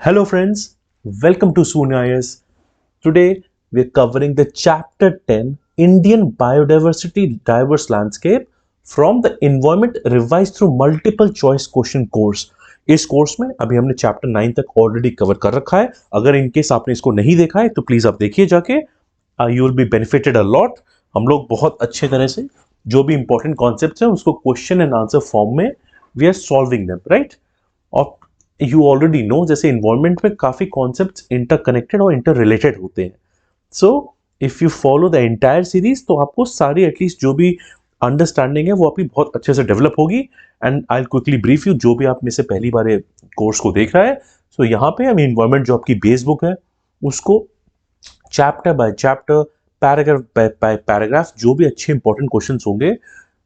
Hello friends, welcome to Soon Today we're covering the chapter 10 Indian Biodiversity Diverse Landscape from the Environment Revised through Multiple Choice Question course. इस course में अभी हमने chapter 9 तक already cover कर रखा है. अगर इनकेस आपने इसको नहीं देखा है तो प्लीज आप देखिए जाके. You will be benefited a lot. हम लोग बहुत अच्छे तरह से जो भी इंपॉर्टेंट कॉन्सेप्ट्स हैं उसको क्वेश्चन एंड आंसर फॉर्म में we are solving them, right. और यू ऑलरेडी नो जैसे इन्वायरमेंट में काफी कॉन्सेप्ट्स इंटरकनेक्टेड और इंटर रिलेटेड होते हैं. So if you follow the entire series तो आपको सारी एटलीस्ट जो भी अंडरस्टैंडिंग है वो आपकी बहुत अच्छे से डेवलप होगी. And I will quickly brief you जो भी आप में से पहली बार कोर्स को देख रहा है. सो यहाँ पे हम इन्वायरमेंट जो आपकी बेस बुक है उसको chapter by chapter, paragraph by paragraph जो भी अच्छे इंपॉर्टेंट क्वेश्चन होंगे,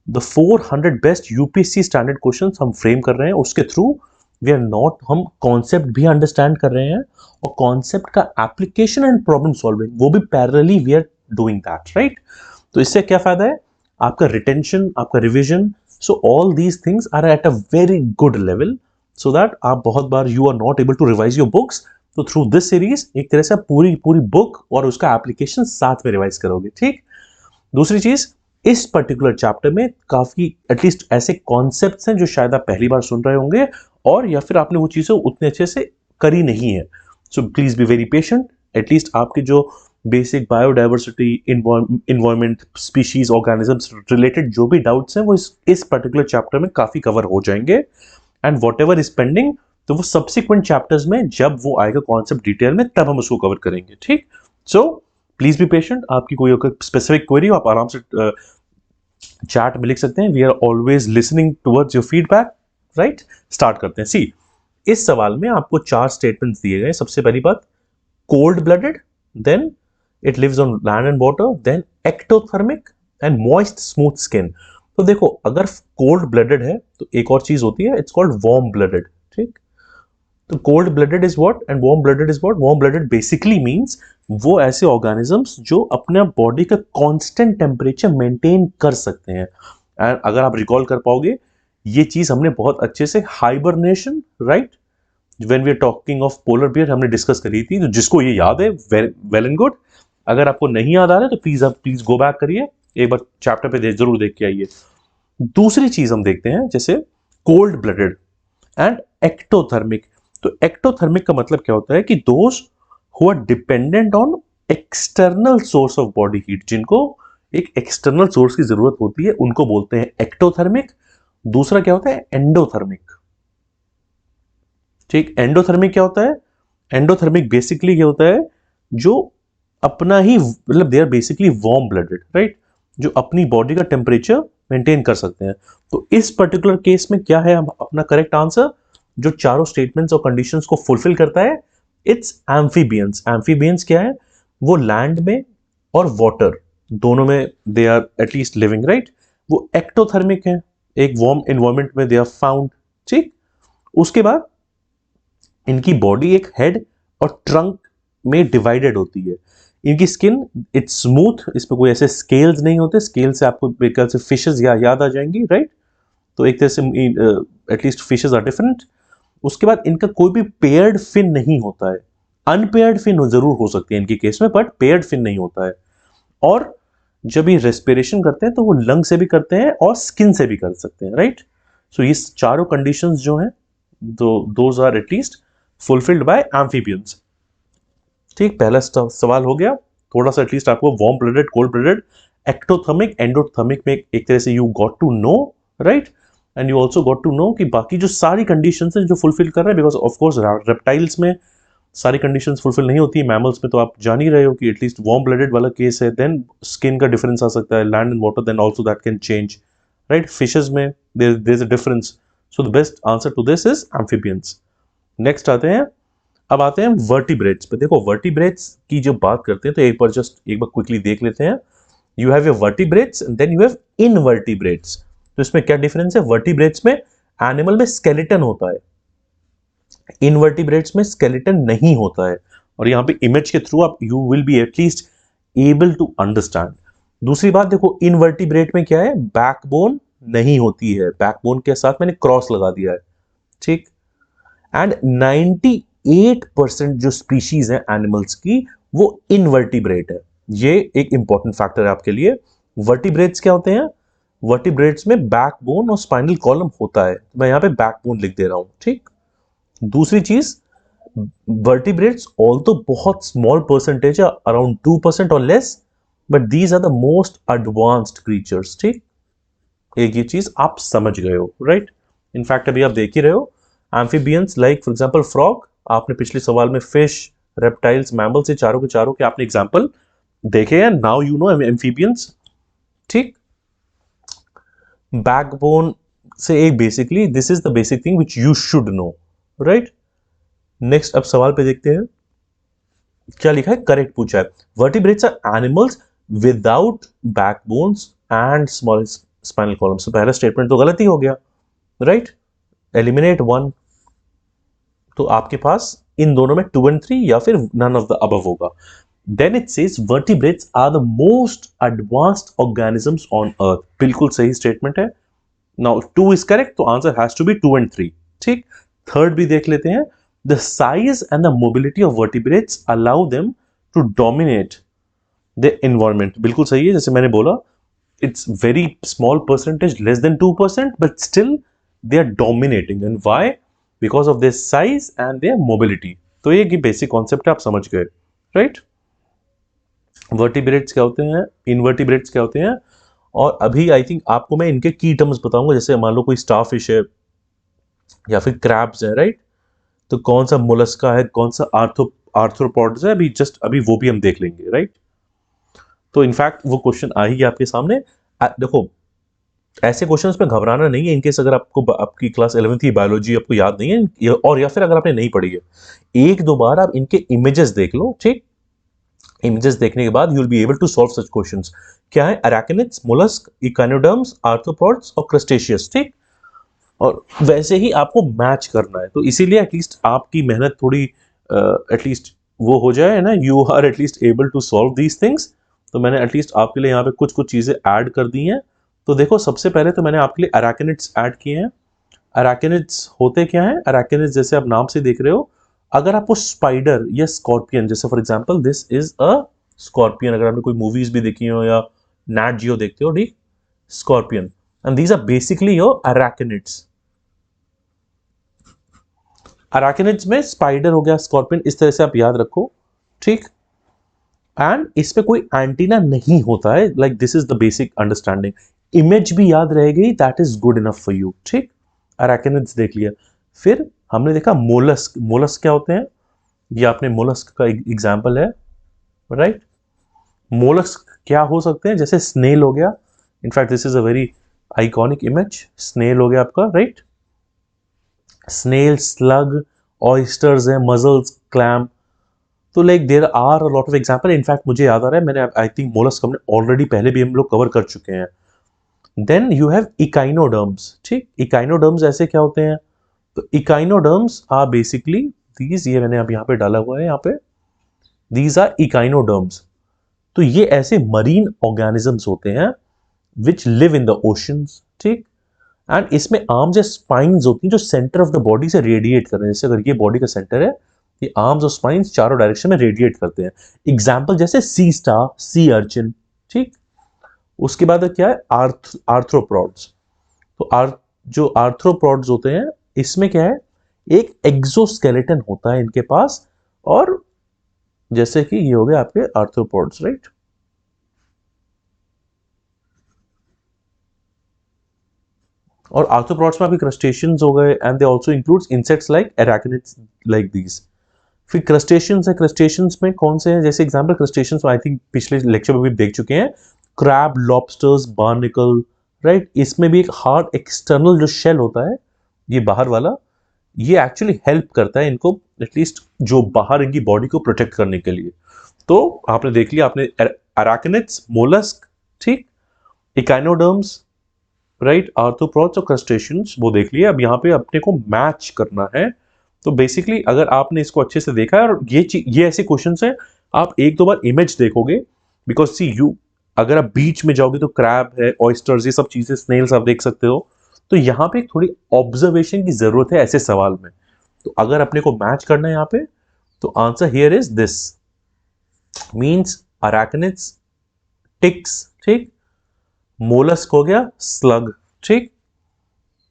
the 400 best UPSC standard question हम फ्रेम कर रहे हैं. उसके थ्रू वी आर नॉट, हम कॉन्सेप्ट भी अंडरस्टैंड कर रहे हैं और कॉन्सेप्ट का एप्लीकेशन एंड प्रॉब्लम सॉल्विंग वो भी parallelly we are doing that, right. तो इससे क्या फायदा है, आपका रिटेंशन, आपका revision, so all these things are at a very good level so that आप बहुत बार you are not able to revise your books. तो थ्रू दिस सीरीज एक तरह से पूरी पूरी बुक और उसका एप्लीकेशन साथ में रिवाइज करोगे, ठीक. दूसरी चीज, इस पर्टिकुलर चैप्टर में काफी एटलीस्ट ऐसे कॉन्सेप्ट्स हैं जो शायद आप पहली बार सुन रहे होंगे और या फिर आपने वो चीजें उतने अच्छे से करी नहीं है. So please be very patient. At least आपके जो basic biodiversity, environment, species, organisms related जो भी डाउट्स हैं वो इस पर्टिकुलर चैप्टर में काफी कवर हो जाएंगे. And what ever is pending तो वो सब्सिक्वेंट चैप्टर्स में जब वो आएगा कॉन्सेप्ट डिटेल में तब हम उसको कवर करेंगे, ठीक. So please be patient. आपकी कोई स्पेसिफिक क्वेरी आप आराम से चैट में लिख सकते हैं. We are always listening towards your feedback, right. Start करते हैं. सी, इस सवाल में आपको 4 स्टेटमेंट्स दिए गए. सबसे पहली बात, cold blooded, then it lives on land and water, then ectothermic and moist smooth skin. तो देखो, अगर कोल्ड ब्लडेड है तो एक और चीज होती है, इट्स कॉल्ड वार्म ब्लडेड, ठीक. तो cold blooded is what and warm blooded is what. Warm blooded basically means वो ऐसे ऑर्गेनिजम्स जो अपने बॉडी का कांस्टेंट टेम्परेचर मेंटेन कर सकते हैं. एंड अगर आप रिकॉल कर पाओगे, ये चीज हमने बहुत अच्छे से hibernation, right, when we are talking of polar bear हमने डिस्कस करी थी. तो जिसको ये याद है वेल एंड गुड. अगर आपको नहीं याद आ रहा है तो प्लीज आप प्लीज गो बैक करिए, एक बार चैप्टर पे जरूर देख के आइए. दूसरी चीज हम देखते हैं जैसे कोल्ड ब्लडेड एंड एक्टोथर्मिक. तो एक्टोथर्मिक का मतलब क्या होता है कि those who are dependent on external source of body heat, जिनको एक एक्सटर्नल सोर्स की जरूरत होती है उनको बोलते हैं एक्टोथर्मिक. दूसरा क्या होता है, एंडोथर्मिक, ठीक. एंडोथर्मिक क्या होता है, एंडोथर्मिक बेसिकली क्या होता है, जो अपना ही मतलब they are basically warm blooded, right, जो अपनी बॉडी का टेम्परेचर मेंटेन कर सकते हैं. तो इस पर्टिकुलर केस में क्या है अपना करेक्ट आंसर, जो चारों स्टेटमेंट्स और कंडीशंस को फुलफिल करता है, इट्स एम्फीबियंस. एम्फीबियंस क्या है, वो लैंड में और वाटर दोनों में they are at least living, right. वो एक्टोथर्मिक है, एक वार्म एनवायरनमेंट में दे आर फाउंड, ठीक. उसके बाद इनकी बॉडी एक हेड और ट्रंक में डिवाइडेड होती है. इनकी स्किन इट्स स्मूथ, इसमें कोई ऐसे स्केल्स नहीं होते. स्केल से आपको बेकार से फिशेस याद आ जाएंगी, राइट. तो एक तरह से एटलीस्ट फिशेस आर डिफरेंट. उसके बाद इनका कोई भी पेयर्ड फिन नहीं होता है. अनपेयर्ड फिन जरूर हो सकती है इनके केस में, बट पेयर्ड फिन नहीं होता है. और जब ये रेस्पिरेशन करते हैं तो वो लंग से भी करते हैं और स्किन से भी कर सकते हैं, राइट. सो ये चारों कंडीशंस जो हैं those are at least fulfilled by amphibians, ठीक. पहला सवाल हो गया. थोड़ा सा एटलीस्ट आपको warm blooded, cold blooded, ectothermic, endothermic में एक तरह से you got to know, right. And you also got to know कि बाकी जो सारी कंडीशंस हैं जो फुलफिल कर रहे हैं, बिकॉज ऑफकोर्स रेप्टाइल्स में सारी कंडीशंस फुलफिल नहीं होती. मैमल्स में तो आप जान ही रहे हो कि एटलीस्ट वार्म ब्लडेड वाला केस है, देन स्किन का डिफरेंस आ सकता है, land and water, then also that can change, right. Fishes में there is a difference. So the best answer to this is amphibians. Next आते हैं, अब आते हैं वर्टिब्रेट्स पे. देखो, वर्टिब्रेट्स की जब बात करते हैं तो एक बार क्विकली देख लेते हैं. You have your vertebrates and then you have invertebrates. तो इसमें क्या डिफरेंस है, वर्टिब्रेट्स में एनिमल में स्केलेटन होता है, इनवर्टिब्रेट्स में स्केलेटन नहीं होता है. और यहां पे इमेज के थ्रू आप you will be at least able to understand. दूसरी बात देखो, इनवर्टिब्रेट में क्या है, बैकबोन नहीं होती है. बैकबोन के साथ मैंने क्रॉस लगा दिया है, ठीक. एंड 90 98% जो स्पीशीज है एनिमल्स की वो इनवर्टिब्रेट है। ये एक इंपॉर्टेंट फैक्टर है आपके लिए। वर्टिब्रेट्स क्या होते हैं? वर्टिब्रेट्स में बैकबोन और स्पाइनल कॉलम होता है, मैं यहां पे बैकबोन लिख दे रहा हूं, ठीक। दूसरी चीज, वर्टिब्रेट्स ऑल्दो बहुत स्मॉल परसेंटेज है, अराउंड 2% और less, but these are the most advanced creatures, ठीक। एक ये चीज आप समझ गए हो, राइट। इनफैक्ट अभी आप देख ही रहे हो amphibians like for example frog, आपने पिछले सवाल में फिश, रेप्टाइल्स, मैमल्स, ये चारों के चारों के आपने एग्जांपल देखे हैं। नाउ यू नो एम्फीबियंस, ठीक। बैकबोन से एक basically this is the basic thing which you should no, right. Next अब सवाल पे देखते हैं क्या लिखा है, करेक्ट पूछा है। Vertebrates are animals without backbones and small spinal columns. तो पहला स्टेटमेंट तो गलत ही हो गया, राइट। एलिमिनेट वन, तो आपके पास इन दोनों में 2 and 3 या फिर नन ऑफ द अबव होगा। Then it says vertebrates are the most advanced organisms on earth. बिल्कुल सही स्टेटमेंट है। नाउ 2 इज करेक्ट, तो answer has to be 2 and 3, ठीक। थर्ड भी देख लेते हैं। The size and the mobility of vertebrates allow them to dominate the environment. बिल्कुल सही है, जैसे मैंने बोला it's very small percentage, less than 2%, but still they are dominating. And why? Because of their size and their mobility. तो ये की basic concept आप समझ गए, राइट। वर्टिब्रेट्स क्या होते हैं, इनवर्टिब्रेट्स क्या होते हैं, और अभी आई थिंक आपको मैं इनके की टर्म्स बताऊंगा। जैसे मान लो कोई स्टारफिश है या फिर क्रैब्स है, राइट। तो कौन सा मोलस्का है, कौन सा आर्थ्रोपॉड्स है, अभी जस्ट अभी वो भी हम देख लेंगे, राइट। तो इनफैक्ट वो क्वेश्चन आ ही गया आपके सामने। देखो ऐसे क्वेश्चंस में घबराना नहीं है, इनकेस अगर आपको आपकी क्लास 11th की बायोलॉजी आपको याद नहीं है और या फिर अगर आपने नहीं पढ़ी है, एक दो बार आप इनके इमेजेस देख लो, ठीक। इमेजेस देखने के बाद you will be able to solve such questions. क्या है? अराकिनिड्स, मोलस्क, इकाइनोडर्म्स, आर्थ्रोपॉड्स और क्रस्टेशियस, ठीक। और वैसे ही आपको मैच करना है, तो इसीलिए एटलीस्ट आपकी मेहनत थोड़ी एटलीस्ट वो हो जाए ना, you are at least able to solve these things. तो मैंने एटलीस्ट आपके लिए यहाँ पे कुछ कुछ चीज़ें ऐड कर दी हैं। तो देखो सबसे पहले तो मैंने आपके लिए अराकिनिड्स ऐड किए हैं। अराकिनिड्स होते क्या हैं? अराकिनिड्स जैसे आप नाम से देख रहे हो, अगर आपको स्पाइडर या स्कॉर्पियन, जैसे for example this is a scorpion, अगर आपने कोई मूवीज भी देखी हो या नैट जियो देखते हो, ठीक, scorpion, and these are basically your arachnids. Arachnids में स्पाइडर हो गया, स्कॉर्पियन, इस तरह से आप याद रखो, ठीक। एंड इसमें कोई एंटीना नहीं होता है, like this is the basic understanding. Image भी याद रह गई, that is good enough for you, ठीक। अराकिनिड्स देख लिया। फिर हमने देखा मोलस्क। मोलस्क क्या होते हैं? ये आपने मोलस्क का एग्जांपल है, राइट। मोलस्क क्या हो सकते हैं? जैसे स्नेल हो गया, in fact this is a very iconic image. Snail हो गया आपका, राइट। स्नेल, स्लग, ऑयस्टर्स है, मजल्स, क्लैम। तो like there are a lot of example. In fact मुझे याद आ रहा है, मैंने आई थिंक मोलस्क हमने ऑलरेडी पहले भी हम लोग कवर कर चुके हैं। देन यू हैव इकाइनोडर्म्स, ठीक। इकाइनोडर्म्स ऐसे क्या होते हैं? तो इकाइनोडर्म्स आर बेसिकली दीज, ये मैंने अब यहाँ पे डाला हुआ है, यहाँ पे दीज आर इकाइनोडर्म्स। तो ये ऐसे मरीन ऑर्गेनिजम्स होते हैं which live in the oceans, ठीक। एंड इसमें आर्म्स या स्पाइन्स होती हैं जो सेंटर ऑफ द बॉडी से रेडिएट कर रहे हैं। जैसे अगर ये बॉडी का सेंटर है, ये आर्म्स और स्पाइन्स चारों डायरेक्शन में रेडिएट करते हैं। एग्जाम्पल जैसे सी स्टार, सी अर्चिन, ठीक। उसके बाद क्या है? आर्थ्रोपॉड्स। तो जो आर्थ्रोपॉड्स होते हैं, इसमें क्या है? एक एक्सोस्केलेटन होता है इनके पास, और जैसे कि ये हो गए आपके आर्थ्रोपॉड्स, राइट। और आर्थ्रोपॉड्स में आपके क्रस्टेशियंस हो गए, and they also includes insects like arachnids like these. फिर क्रस्टेशियंस है, क्रस्टेशियंस में कौन से हैं? जैसे एग्जांपल क्रस्टेशियंस आई थिंक पिछले लेक्चर में भी देख चुके हैं, क्रैब, लॉबस्टर्स, बार्निकल, राइट। इसमें भी एक हार्ड एक्सटर्नल जो शेल होता है, ये बाहर वाला, ये एक्चुअली हेल्प करता है इनको एटलीस्ट जो बाहर इनकी बॉडी को प्रोटेक्ट करने के लिए। तो आपने देख लिया, आपने अराकिनिड्स, मोलस्क, ठीक, इकाइनोडर्म्स, राइट, आर्थ्रोपॉड्स और क्रस्टेशियंस, वो देख लिया। अब यहाँ पे अपने को मैच करना है। तो बेसिकली अगर आपने इसको अच्छे से देखा है, और ये ऐसे क्वेश्चंस हैं, आप एक दो बार इमेज देखोगे, बिकॉज सी यू अगर आप बीच में जाओगे तो क्रैब है, ऑयस्टर्स, ये सब चीजें, स्नेल्स आप देख सकते हो। तो यहाँ पे थोड़ी ऑब्जर्वेशन की जरूरत है ऐसे सवाल में। तो अगर अपने को मैच करना है यहाँ पे, तो answer here is this, means arachnids, ticks, ठीक, मोलस्क हो गया, स्लग, ठीक,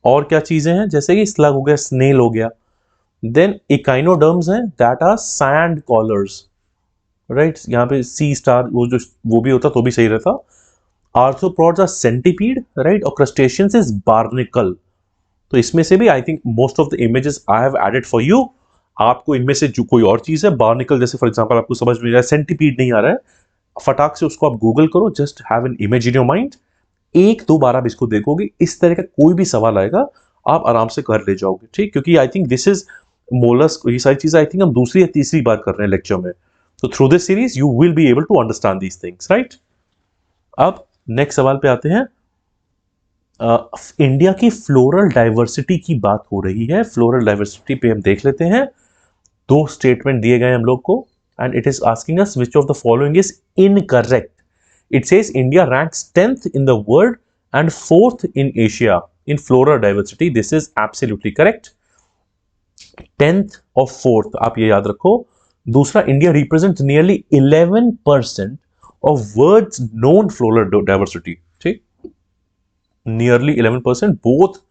और क्या चीजें हैं, जैसे कि स्लग हो गया, स्नेल हो गया, देन इकाइनोडर्म्स हैं, that are sand collars, right, यहाँ पे सी स्टार वो भी होता तो भी सही रहता। आर्थ्रोपॉड्स आर सेंटीपीड, राइट, और क्रस्टेशियंस इज बार्निकल। तो इसमें से भी I think most of the images I have added for you. आपको इनमें से जो कोई और चीज है, बार्निकल जैसे फॉर एग्जांपल आपको समझ में आ रहा है, सेंटीपीड नहीं आ रहा है, फटाक से उसको आप गूगल करो, just have an image in your mind, एक दो बार आप इसको देखोगे, इस तरह का कोई भी सवाल आएगा आप आराम से कर ले जाओगे, ठीक, क्योंकि I think this is mollusc, ये सारी चीजें आई थिंक हम दूसरी या तीसरी बार कर रहे हैं लेक्चर में, तो through this series you will be able to understand these things, right. अब नेक्स्ट सवाल पे आते हैं। इंडिया की फ्लोरल डाइवर्सिटी की बात हो रही है, फ्लोरल डाइवर्सिटी पे हम देख लेते हैं। दो स्टेटमेंट दिए गए हम लोग को, and it is asking us which of the following is incorrect. It says India ranks 10th in the world and 4th in Asia in floral diversity. This is absolutely correct. 10th और 4th आप ये याद रखो। दूसरा, India represents nearly 11% of world's known floral diversity. ठीक, nearly 11%. Both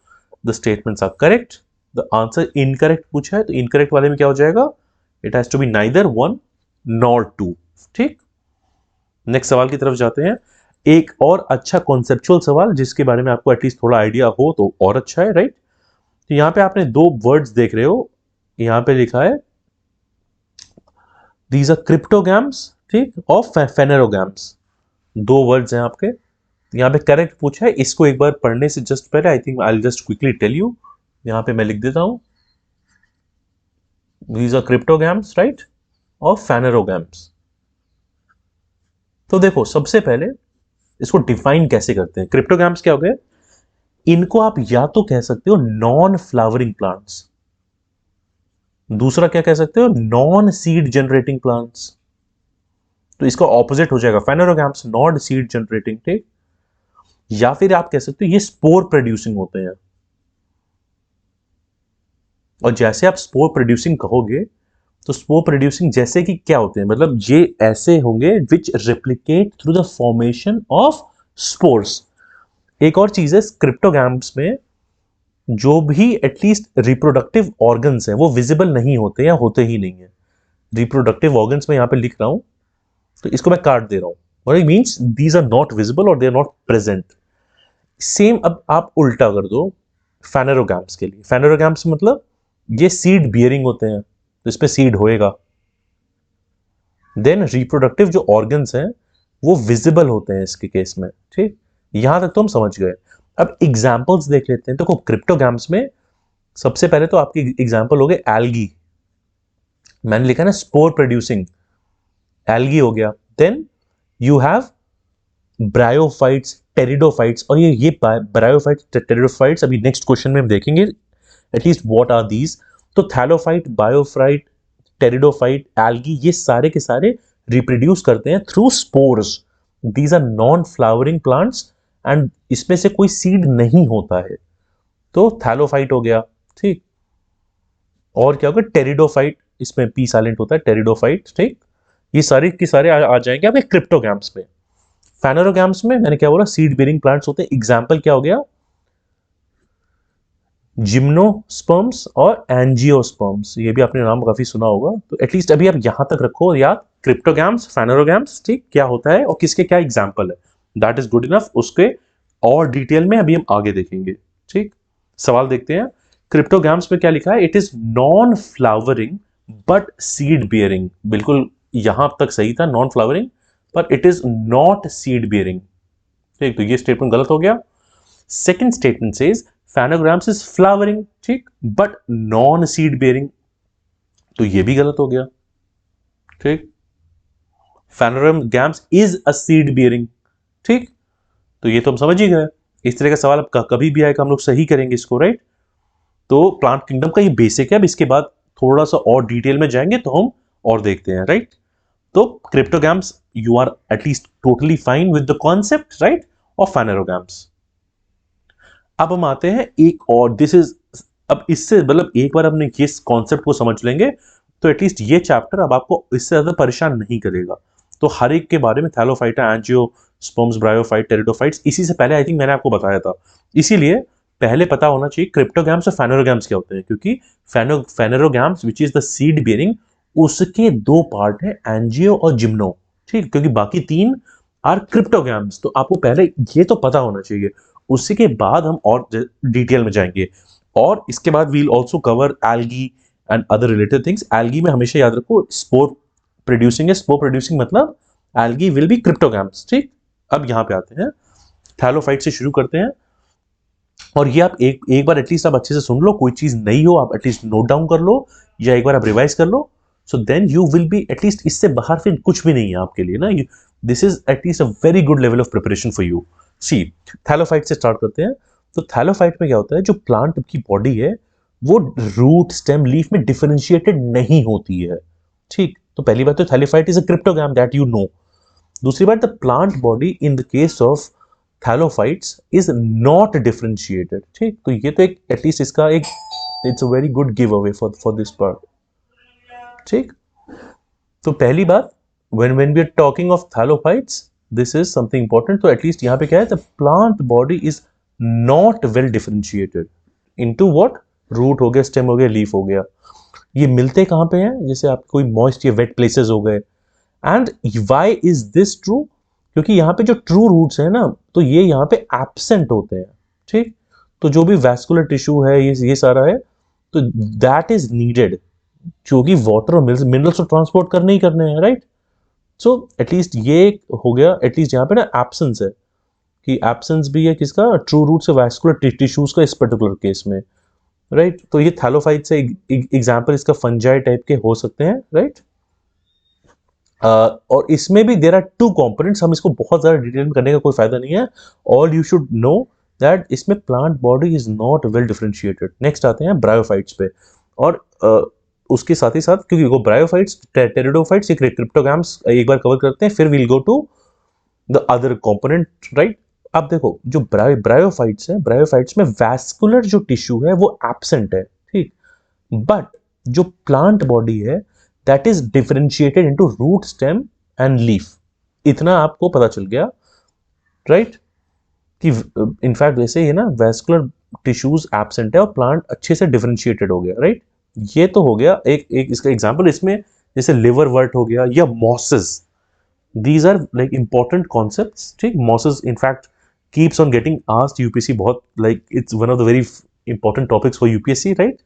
the statements are correct. The answer incorrect पूछा है, तो incorrect वाले में क्या हो जाएगा? It has to be neither one nor two. ठीक, नेक्स्ट सवाल की तरफ जाते हैं। एक और अच्छा कॉन्सेप्चुअल सवाल जिसके बारे में आपको एटलीस्ट थोड़ा आइडिया हो तो और अच्छा है, राइट। तो यहां पे आपने दो वर्ड्स देख रहे हो, यहां पे लिखा है दीज आर क्रिप्टोगैम्स, ठीक, और फेनेरोगैम्स, दो वर्ड्स हैं आपके। यहां पे करेक्ट पूछा है, इसको एक बार पढ़ने से जस्ट पहले I think I will just quickly tell you, यहां पे मैं लिख देता हूं दीज आर क्रिप्टोगैम्स, राइट, और फेनेरोगैम्स। तो देखो सबसे पहले इसको डिफाइन कैसे करते हैं। क्रिप्टोगैम्स क्या हो गए, इनको आप या तो कह सकते हो नॉन फ्लावरिंग प्लांट्स, दूसरा क्या कह सकते हो, नॉन सीड जनरेटिंग प्लांट्स। तो इसका ऑपोजिट हो जाएगा फेनेरोगैम्स, नॉन सीड जनरेटिंग, ठीक। या फिर आप कह सकते हो ये स्पोर प्रोड्यूसिंग होते हैं, और जैसे आप स्पोर प्रोड्यूसिंग कहोगे तो स्पोर प्रोड्यूसिंग जैसे कि क्या होते हैं, मतलब ये ऐसे होंगे which replicate through the formation of spores. एक और चीज है क्रिप्टोगैम्स में, जो भी एटलीस्ट रिप्रोडक्टिव ऑर्गन्स है वो विजिबल नहीं होते या होते ही नहीं है। रिप्रोडक्टिव ऑर्गन्स में यहां पे लिख रहा हूं, तो इसको मैं काट दे रहा हूं, और it means these are not visible और they are not present. Same अब आप उल्टा कर दो फेनेरोगैम्स के लिए। फेनेरोगैम्स मतलब ये सीड बियरिंग होते हैं, तो इसमें सीड होएगा। देन रिप्रोडक्टिव जो ऑर्गन्स हैं वो विजिबल होते हैं इसके केस में, ठीक, यहां तक तो हम समझ गए। अब एग्जांपल्स देख लेते हैं। तो क्रिप्टोगैम्स में सबसे पहले तो आपकी एग्जांपल हो गए एल्गी, मैंने लिखा ना स्पोर प्रोड्यूसिंग, एल्गी हो गया। Then you have bryophytes, pteridophytes, और ये ब्रायोफाइट्स टेरिडोफाइट्स अभी नेक्स्ट क्वेश्चन में हम देखेंगे एटलीस्ट व्हाट आर दीज। तो थैलोफाइट, बायोफाइट, टेरिडोफाइट, एल्गी, ये सारे के सारे रिप्रोड्यूस करते हैं through spores. These are non flowering plants and इसमें से कोई सीड नहीं होता है। तो थैलोफाइट हो गया, ठीक, और क्या होगा टेरिडोफाइट, इसमें पी साइलेंट होता है, टेरिडोफाइट, ठीक। ये सारे के सारे आ जाएंगे आपके क्रिप्टोगैम्स में। फेनेरोगैम्स में मैंने क्या बोला, सीड बेयरिंग प्लांट्स होते हैं। एग्जांपल क्या हो गया, जिम्नोस्पर्म्स और एंजियोस्पर्म्स, ये भी आपने नाम काफी सुना होगा। तो एटलीस्ट अभी आप यहां तक रखो याद, क्रिप्टोगैम्स, फेनेरोगैम्स, ठीक, क्या होता है और किसके क्या एग्जांपल है, दैट इज गुड इनफ। उसके और डिटेल में अभी हम आगे देखेंगे, ठीक। सवाल देखते हैं। क्रिप्टोगैम्स में क्या लिखा है, it is non flowering but seed bearing. बिल्कुल यहां तक सही था, नॉन फ्लावरिंग, पर it is not seed bearing, ठीक। तो ये स्टेटमेंट गलत हो गया। Second statement says phanerogams is flowering, ठीक, बट नॉन सीड बेयरिंग, तो ये भी गलत हो गया, ठीक। Phanerogams is a seed bearing, ठीक, तो ये तो हम समझ ही गए। इस तरह का सवाल अब कभी भी आएगा हम लोग सही करेंगे इसको, राइट। तो प्लांट किंगडम का ये बेसिक है, अब इसके बाद थोड़ा सा और डिटेल में जाएंगे तो हम और देखते हैं, राइट। तो cryptogams you are at least totally fine with the concept, right, of phanerogams. अब हम आते हैं एक और, दिस इज अब इससे मतलब एक बार अपने ये कॉन्सेप्ट को समझ लेंगे तो एटलीस्ट ये चैप्टर अब आपको इससे ज्यादा परेशान नहीं करेगा। तो हर एक के बारे में thallophyta, angiosperms, bryophyte, pteridophytes, इसी से पहले आई थिंक मैंने आपको बताया था। इसीलिए पहले पता होना चाहिए क्रिप्टोगैम्स और फेनोरोगैम्स क्या होते हैं, क्योंकि phanerogams which is the seed bearing, उसके दो पार्ट है, एंजियो और जिम्नो। ठीक, क्योंकि बाकी तीन आर क्रिप्टोगैम्स। तो आपको पहले ये तो पता होना चाहिए, उसी के बाद हम और डिटेल में जाएंगे। और इसके बाद we'll also cover algae and other related things. Algae में हमेशा याद रखो स्पोर प्रोड्यूसिंग है, स्पोर प्रोड्यूसिंग मतलब एल्गी विल बी क्रिप्टोगैम्स। ठीक, अब यहां पे आते हैं, थैलोफाइट से शुरू करते हैं। और ये आप एक एक बार एटलीस्ट आप अच्छे से सुन लो, कोई चीज नहीं हो आप एटलीस्ट नोट डाउन कर लो, या एक बार आप रिवाइज कर लो। So then you will be at least, इससे बाहर फिर कुछ भी नहीं है आपके लिए ना। This is at least a very good level of preparation for you. See, thallophyte से स्टार्ट करते हैं। तो थैलोफाइट में क्या होता है, जो प्लांट की बॉडी है वो रूट, स्टेम, लीफ में डिफरेंशिएटेड नहीं होती है। ठीक, तो पहली बात तो thallophyte is a cryptogram that you know. दूसरी बात, the plant body in the case of thallophytes is not differentiated. ठीक, तो ये तो एक एटलीस्ट इसका एक, it's a very good give away for this part. ठीक, तो पहली बात, when we are talking of thallophytes, this is something important। तो एटलीस्ट यहाँ पे क्या है, the plant body is not well differentiated into what, root हो गया, स्टेम हो गया, लीफ हो गया। ये मिलते कहाँ पे हैं, जैसे आप कोई मॉइस्ट या वेट प्लेसेस हो गए। And why is this true, क्योंकि यहाँ पे जो ट्रू रूट्स है ना, तो ये यहाँ पे एब्सेंट होते हैं। ठीक, तो जो भी वैस्कुलर टिश्यू है, ये सारा है, तो दैट इज नीडेड, क्योंकि वाटर और मिनरल्स तो ट्रांसपोर्ट करने ही करने हैं, राइट। सो एटलीस्ट ये हो गया, एटलीस्ट यहाँ पे ना एब्सेंस है, कि एब्सेंस भी है किसका, ट्रू रूट से वैस्कुलर टिश्यूज का इस पर्टिकुलर केस में, राइट। तो ये थैलोफाइट से एग्जांपल इसका फंजाई टाइप के हो सकते हैं, राइट। और इसमें भी देर आर टू कंपोनेंट्स, हम इसको बहुत ज्यादा डिटेल में करने का कोई फायदा नहीं है। All you should know that इसमें plant body is not well differentiated. Next आते हैं ब्रायोफाइट्स पे। और उसके साथ ही साथ, क्योंकि वो ब्रायोफाइट्स, टेरिडोफाइट्स, क्रिप्टोग्राम्स एक बार कवर करते हैं, फिर we'll go to the other component, right. अब देखो, जो ब्रायोफाइट्स है, ब्रायोफाइट्स में वैस्कुलर जो टिश्यू है वो एब्सेंट है। ठीक, बट जो प्लांट बॉडी है that is differentiated into root, stem and leaf. इतना आपको पता चल गया, राइट, कि इनफैक्ट वैसे ही ना वैस्कुलर टिश्यूज एब्सेंट है और प्लांट अच्छे से डिफरेंशिएटेड हो गया, राइट। ये तो हो गया एक एक इसका एग्जांपल। इसमें जैसे लिवर वर्ट हो गया या mosses, these are like important concepts। ठीक, mosses in fact keeps on getting asked UPSC, बहुत like it's one of the very important topics for UPSC, right।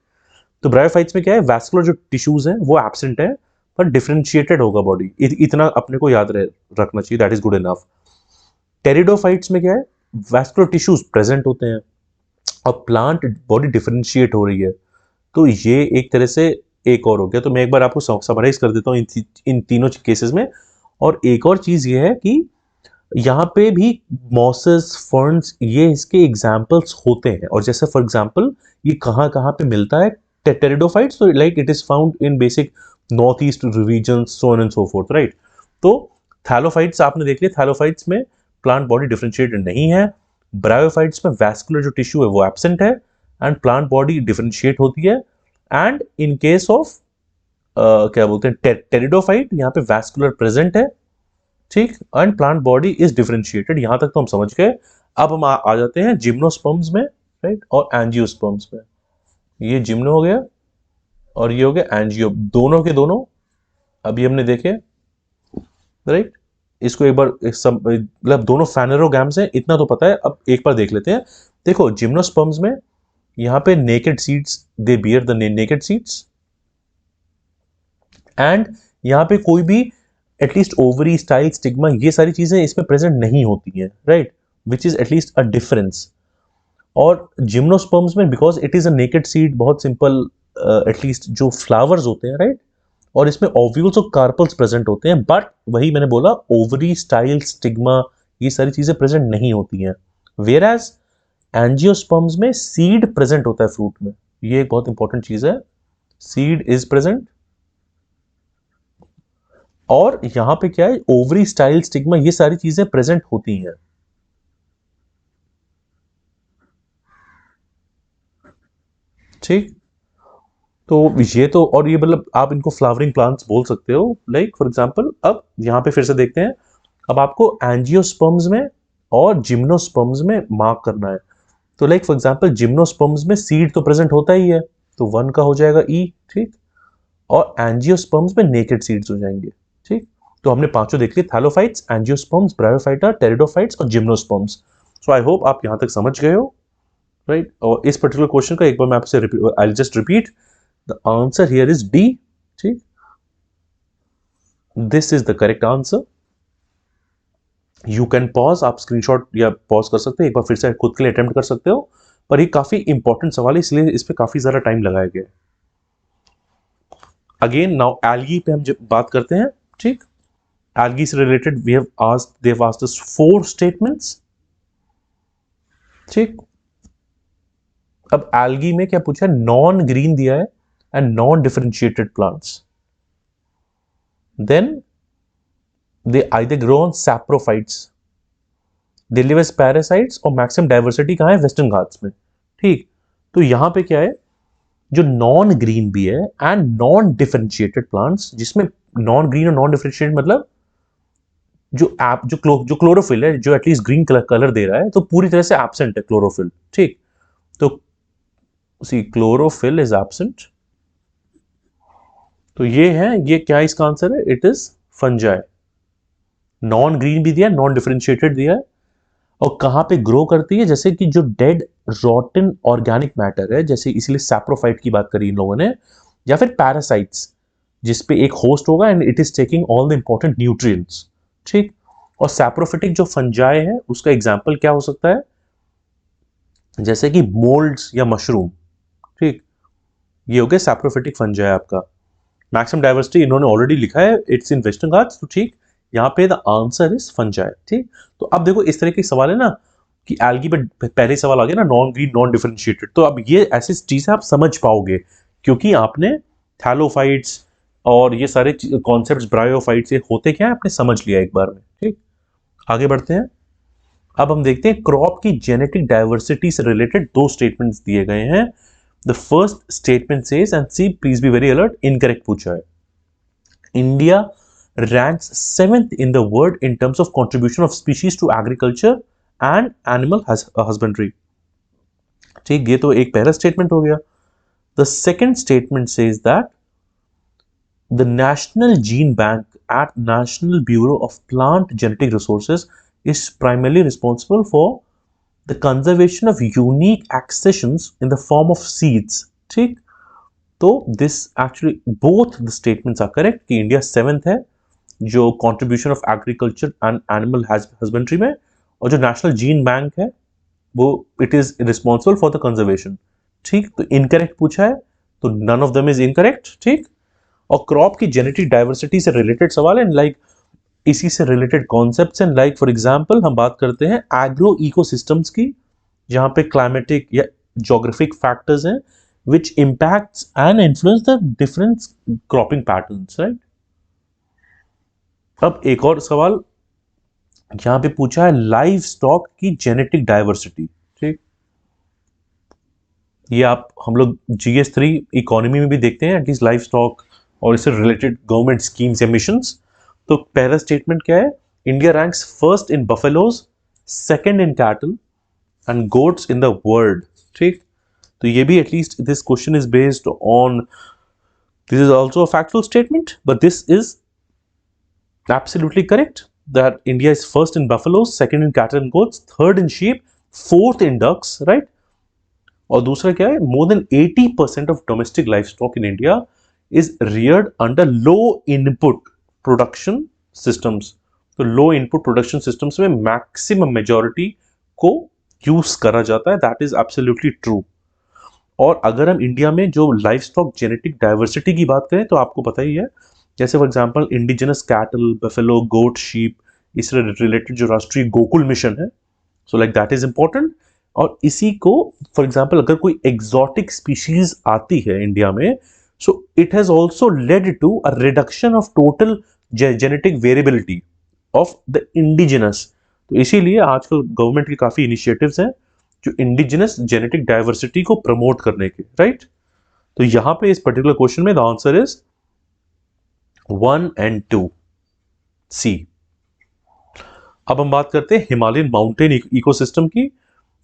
तो ब्रायोफाइट्स में क्या है, वैस्कुलर जो टिश्यूज हैं वो एब्सेंट है, पर डिफरेंशिएटेड होगा बॉडी, इतना अपने को याद रखना चाहिए, that is good enough. Pteridophytes में क्या है, वैस्कुलर टिश्यूज प्रेजेंट होते हैं और प्लांट बॉडी डिफरेंशिएट हो रही है। तो ये एक तरह से एक और हो गया। तो मैं एक बार आपको समराइज कर देता हूँ इन तीनों केसेस में। और एक और चीज ये है कि यहाँ पे भी मॉसेस, फर्न्स, ये इसके एग्जाम्पल्स होते हैं। और जैसे फॉर एग्जाम्पल ये कहाँ कहाँ पे मिलता है, टेरिडोफाइट्स, तो like it is found in basic north east region, so on and so fourth, right. तो थैलोफाइट्स आपने देख लिया, थैलोफाइट्स में प्लांट बॉडी डिफरेंशिएटेड नहीं है। ब्रायोफाइट्स में वैस्कुलर जो टिश्यू है वो एब्सेंट है एंड प्लांट बॉडी डिफरेंशिएट होती है। एंड इन केस ऑफ क्या बोलते हैं, टेरिडोफाइट, यहाँ पे वैस्कुलर प्रेजेंट है। ठीक, and plant body is differentiated. यहां तक तो हम समझ गए। अब हम आ जाते हैं जिम्नोस्पर्म्स में, राइट, और एंजियोस्पर्म्स में। ये जिम्नो हो गया और ये हो गया एंजियो, दोनों के दोनों अभी हमने देखे, राइट। इसको एक बार मतलब दोनों फेनेरोगैम्स हैं, इतना तो पता है। अब एक बार देख लेते हैं। देखो, जिम्नोस्पर्म्स में यहाँ पे naked seeds, they bear the naked seeds. And यहाँ पे कोई भी एटलीस्ट ओवरी, स्टाइल, स्टिग्मा, ये सारी चीजें इसमें प्रेजेंट नहीं होती हैं, right, which is at least a difference. और जिम्नोस्पर्म्स में because it is a naked seed, बहुत सिंपल, एटलीस्ट जो फ्लावर्स होते हैं, राइट, और इसमें ओव्यूल्स और कार्पल्स प्रेजेंट होते हैं। बट वही मैंने बोला, ओवरी, स्टाइल, स्टिग्मा, ये सारी चीजें प्रेजेंट नहीं होती हैं। वेयर एज एंजियोस्पर्म्स में सीड प्रेजेंट होता है फ्रूट में। ये एक बहुत इंपॉर्टेंट चीज है, सीड इज प्रेजेंट। और यहां पे क्या है, ओवरी, स्टाइल, स्टिग्मा, ये सारी चीजें प्रेजेंट होती हैं। ठीक। तो ये तो, और ये मतलब आप इनको फ्लावरिंग प्लांट्स बोल सकते हो, लाइक फॉर एग्जांपल। अब यहाँ पे फिर से देखते हैं, अब आपको एंजियोस्पर्म्स में और जिम्नोस्पर्म्स में मार्क करना है। तो लाइक फॉर एग्जांपल जिम्नोस्पर्म्स में सीड तो प्रेजेंट होता ही है, तो 1 का हो जाएगा ई, ठीक। और एंजियोस्पर्म्स में नेकेड सीड्स हो जाएंगे, ठीक। तो हमने पांचों देख लिए, थैलोफाइट्स, एंजियोस्पर्म्स, ब्रायोफाइटा, टेरिडोफाइट्स और जिम्नोस्पर्म्स। सो आई होप आप यहां तक समझ गए हो, राइट। और इस पर्टिकुलर क्वेश्चन का एक बार मैं आपसे I just repeat, the answer here is D, ठीक। This is the correct answer. You can pause, आप स्क्रीनशॉट या पॉज कर सकते हो, एक बार फिर से खुद के लिए अटेम्प्ट कर सकते हो, पर ये काफी इंपॉर्टेंट सवाल है, इसलिए इस पे काफी ज्यादा टाइम लगाया गया है। अगेन नाउ एल्गी पे हम जब बात करते हैं, ठीक। एल्गी से related they have asked us 4 statements, ठीक। अब एल्गी में क्या पूछा है, नॉन ग्रीन दिया है and non differentiated plants, then they either grow on saprophytes, they live as parasites, और मैक्सिमम डाइवर्सिटी कहां है, वेस्टर्न घाट्स में, ठीक। तो यहां पे क्या है, जो नॉन ग्रीन भी है एंड नॉन डिफरेंशिएटेड प्लांट्स, जिसमें नॉन ग्रीन और नॉन डिफरेंशिएटेड मतलब जो क्लोरोफिल है, जो एटलीस्ट ग्रीन कलर दे रहा है, तो पूरी तरह से एब्सेंट है क्लोरोफिल, ठीक। तो सी क्लोरोफिल इज एब्सेंट, तो ये है, ये क्या इसका आंसर है, it is fungi. Non green भी दिया, नॉन डिफरेंशिएटेड दिया है, और कहां पे ग्रो करती है, जैसे कि जो डेड रॉटन ऑर्गेनिक मैटर है, जैसे इसलिए सैप्रोफाइट की बात करी इन लोगों ने, या फिर पैरासाइट्स, जिसपे एक होस्ट होगा and it is taking all the important nutrients, ठीक। और सैप्रोफिटिक जो फंजाई है, उसका एग्जाम्पल क्या हो सकता है, जैसे कि मोल्ड्स या मशरूम, ठीक। ये हो गया सैप्रोफिटिक फंजाई आपका। मैक्सिमम डाइवर्सिटी इन्होंने ऑलरेडी लिखा है, इट्स इन वेस्टर्न घाट्स, तो ठीक, यहाँ पे द आंसर इज फंजाई, ठीक। तो अब देखो इस तरह के सवाल है ना, कि एल्गी पे पहले सवाल आ गया ना, नॉन ग्रीन नॉन डिफरेंशिएटेड, तो अब ये ऐसी चीजें आप समझ पाओगे, क्योंकि आपने थैलोफाइट्स और ये सारे कॉन्सेप्ट्स, ब्रायोफाइट्स, ये होते क्या है आपने समझ लिया एक बार में, ठीक। आगे बढ़ते हैं। अब हम देखते हैं क्रॉप की जेनेटिक डाइवर्सिटी से रिलेटेड 2 स्टेटमेंट्स दिए गए हैं। The first statement says, and see please be very alert, incorrect पूछा है। India ranks 7th in the world in terms of contribution of species to agriculture and animal husbandry, ठीक। ये तो एक पहला स्टेटमेंट हो गया। The second statement says that the national gene bank at National Bureau of Plant Genetic Resources is primarily responsible for the conservation of unique accessions in the form of seeds, ठीक। तो this actually both the statements are correct, कि India 7th है जो contribution of agriculture and animal husbandry में, और जो national gene bank है वो it is responsible for the conservation, ठीक। तो इनकरेक्ट पूछा है, तो none of them is incorrect, ठीक। और क्रॉप की जेनेटिक डाइवर्सिटी से रिलेटेड सवाल है, लाइक इसी से रिलेटेड कॉन्सेप्ट्स हैं, लाइक फॉर एग्जांपल हम बात करते हैं एग्रो इकोसिस्टम्स की, जहां पे क्लाइमेटिक या ज्योग्राफिक फैक्टर्स हैं which impacts and influence the different cropping patterns, right? अब एक और सवाल यहां पे पूछा है, लाइव स्टॉक की जेनेटिक डाइवर्सिटी, ठीक। ये आप हम लोग GS3 इकोनॉमी में भी देखते हैं, एटलीस्ट लाइव स्टॉक और इससे रिलेटेड गवर्नमेंट स्कीम्स या मिशंस। तो पहला स्टेटमेंट क्या है, India ranks first in buffaloes, second in cattle and goats in the world, ठीक। तो ये भी at least this question is based on, this is also a factual statement, but this is absolutely correct that India is first in buffaloes, second in cattle and goats, third in sheep, fourth in ducks, right? और दूसरा क्या है, more than 80% of domestic livestock in India is reared under low input production systems. तो low input production systems में maximum majority को use करा जाता है, that is absolutely true. और अगर हम इंडिया में जो लाइफ स्टॉक जेनेटिक डाइवर्सिटी की बात करें, तो आपको पता ही है, जैसे for example indigenous cattle, buffalo, goat, sheep, इससे रिलेटेड जो राष्ट्रीय गोकुल मिशन है, so like that is important. और इसी को फॉर एग्जांपल अगर कोई एग्जॉटिक स्पीशीज आती है इंडिया में, so it has also led to a reduction of total genetic variability of the indigenous. तो इसीलिए आजकल गवर्नमेंट के काफी इनिशिएटिव्स हैं जो इंडिजिनस जेनेटिक डाइवर्सिटी को प्रमोट करने के, राइट। तो यहां पे इस पर्टिकुलर क्वेश्चन में the answer is 1 and 2 C. अब हम बात करते हैं हिमालयन माउंटेन इकोसिस्टम की।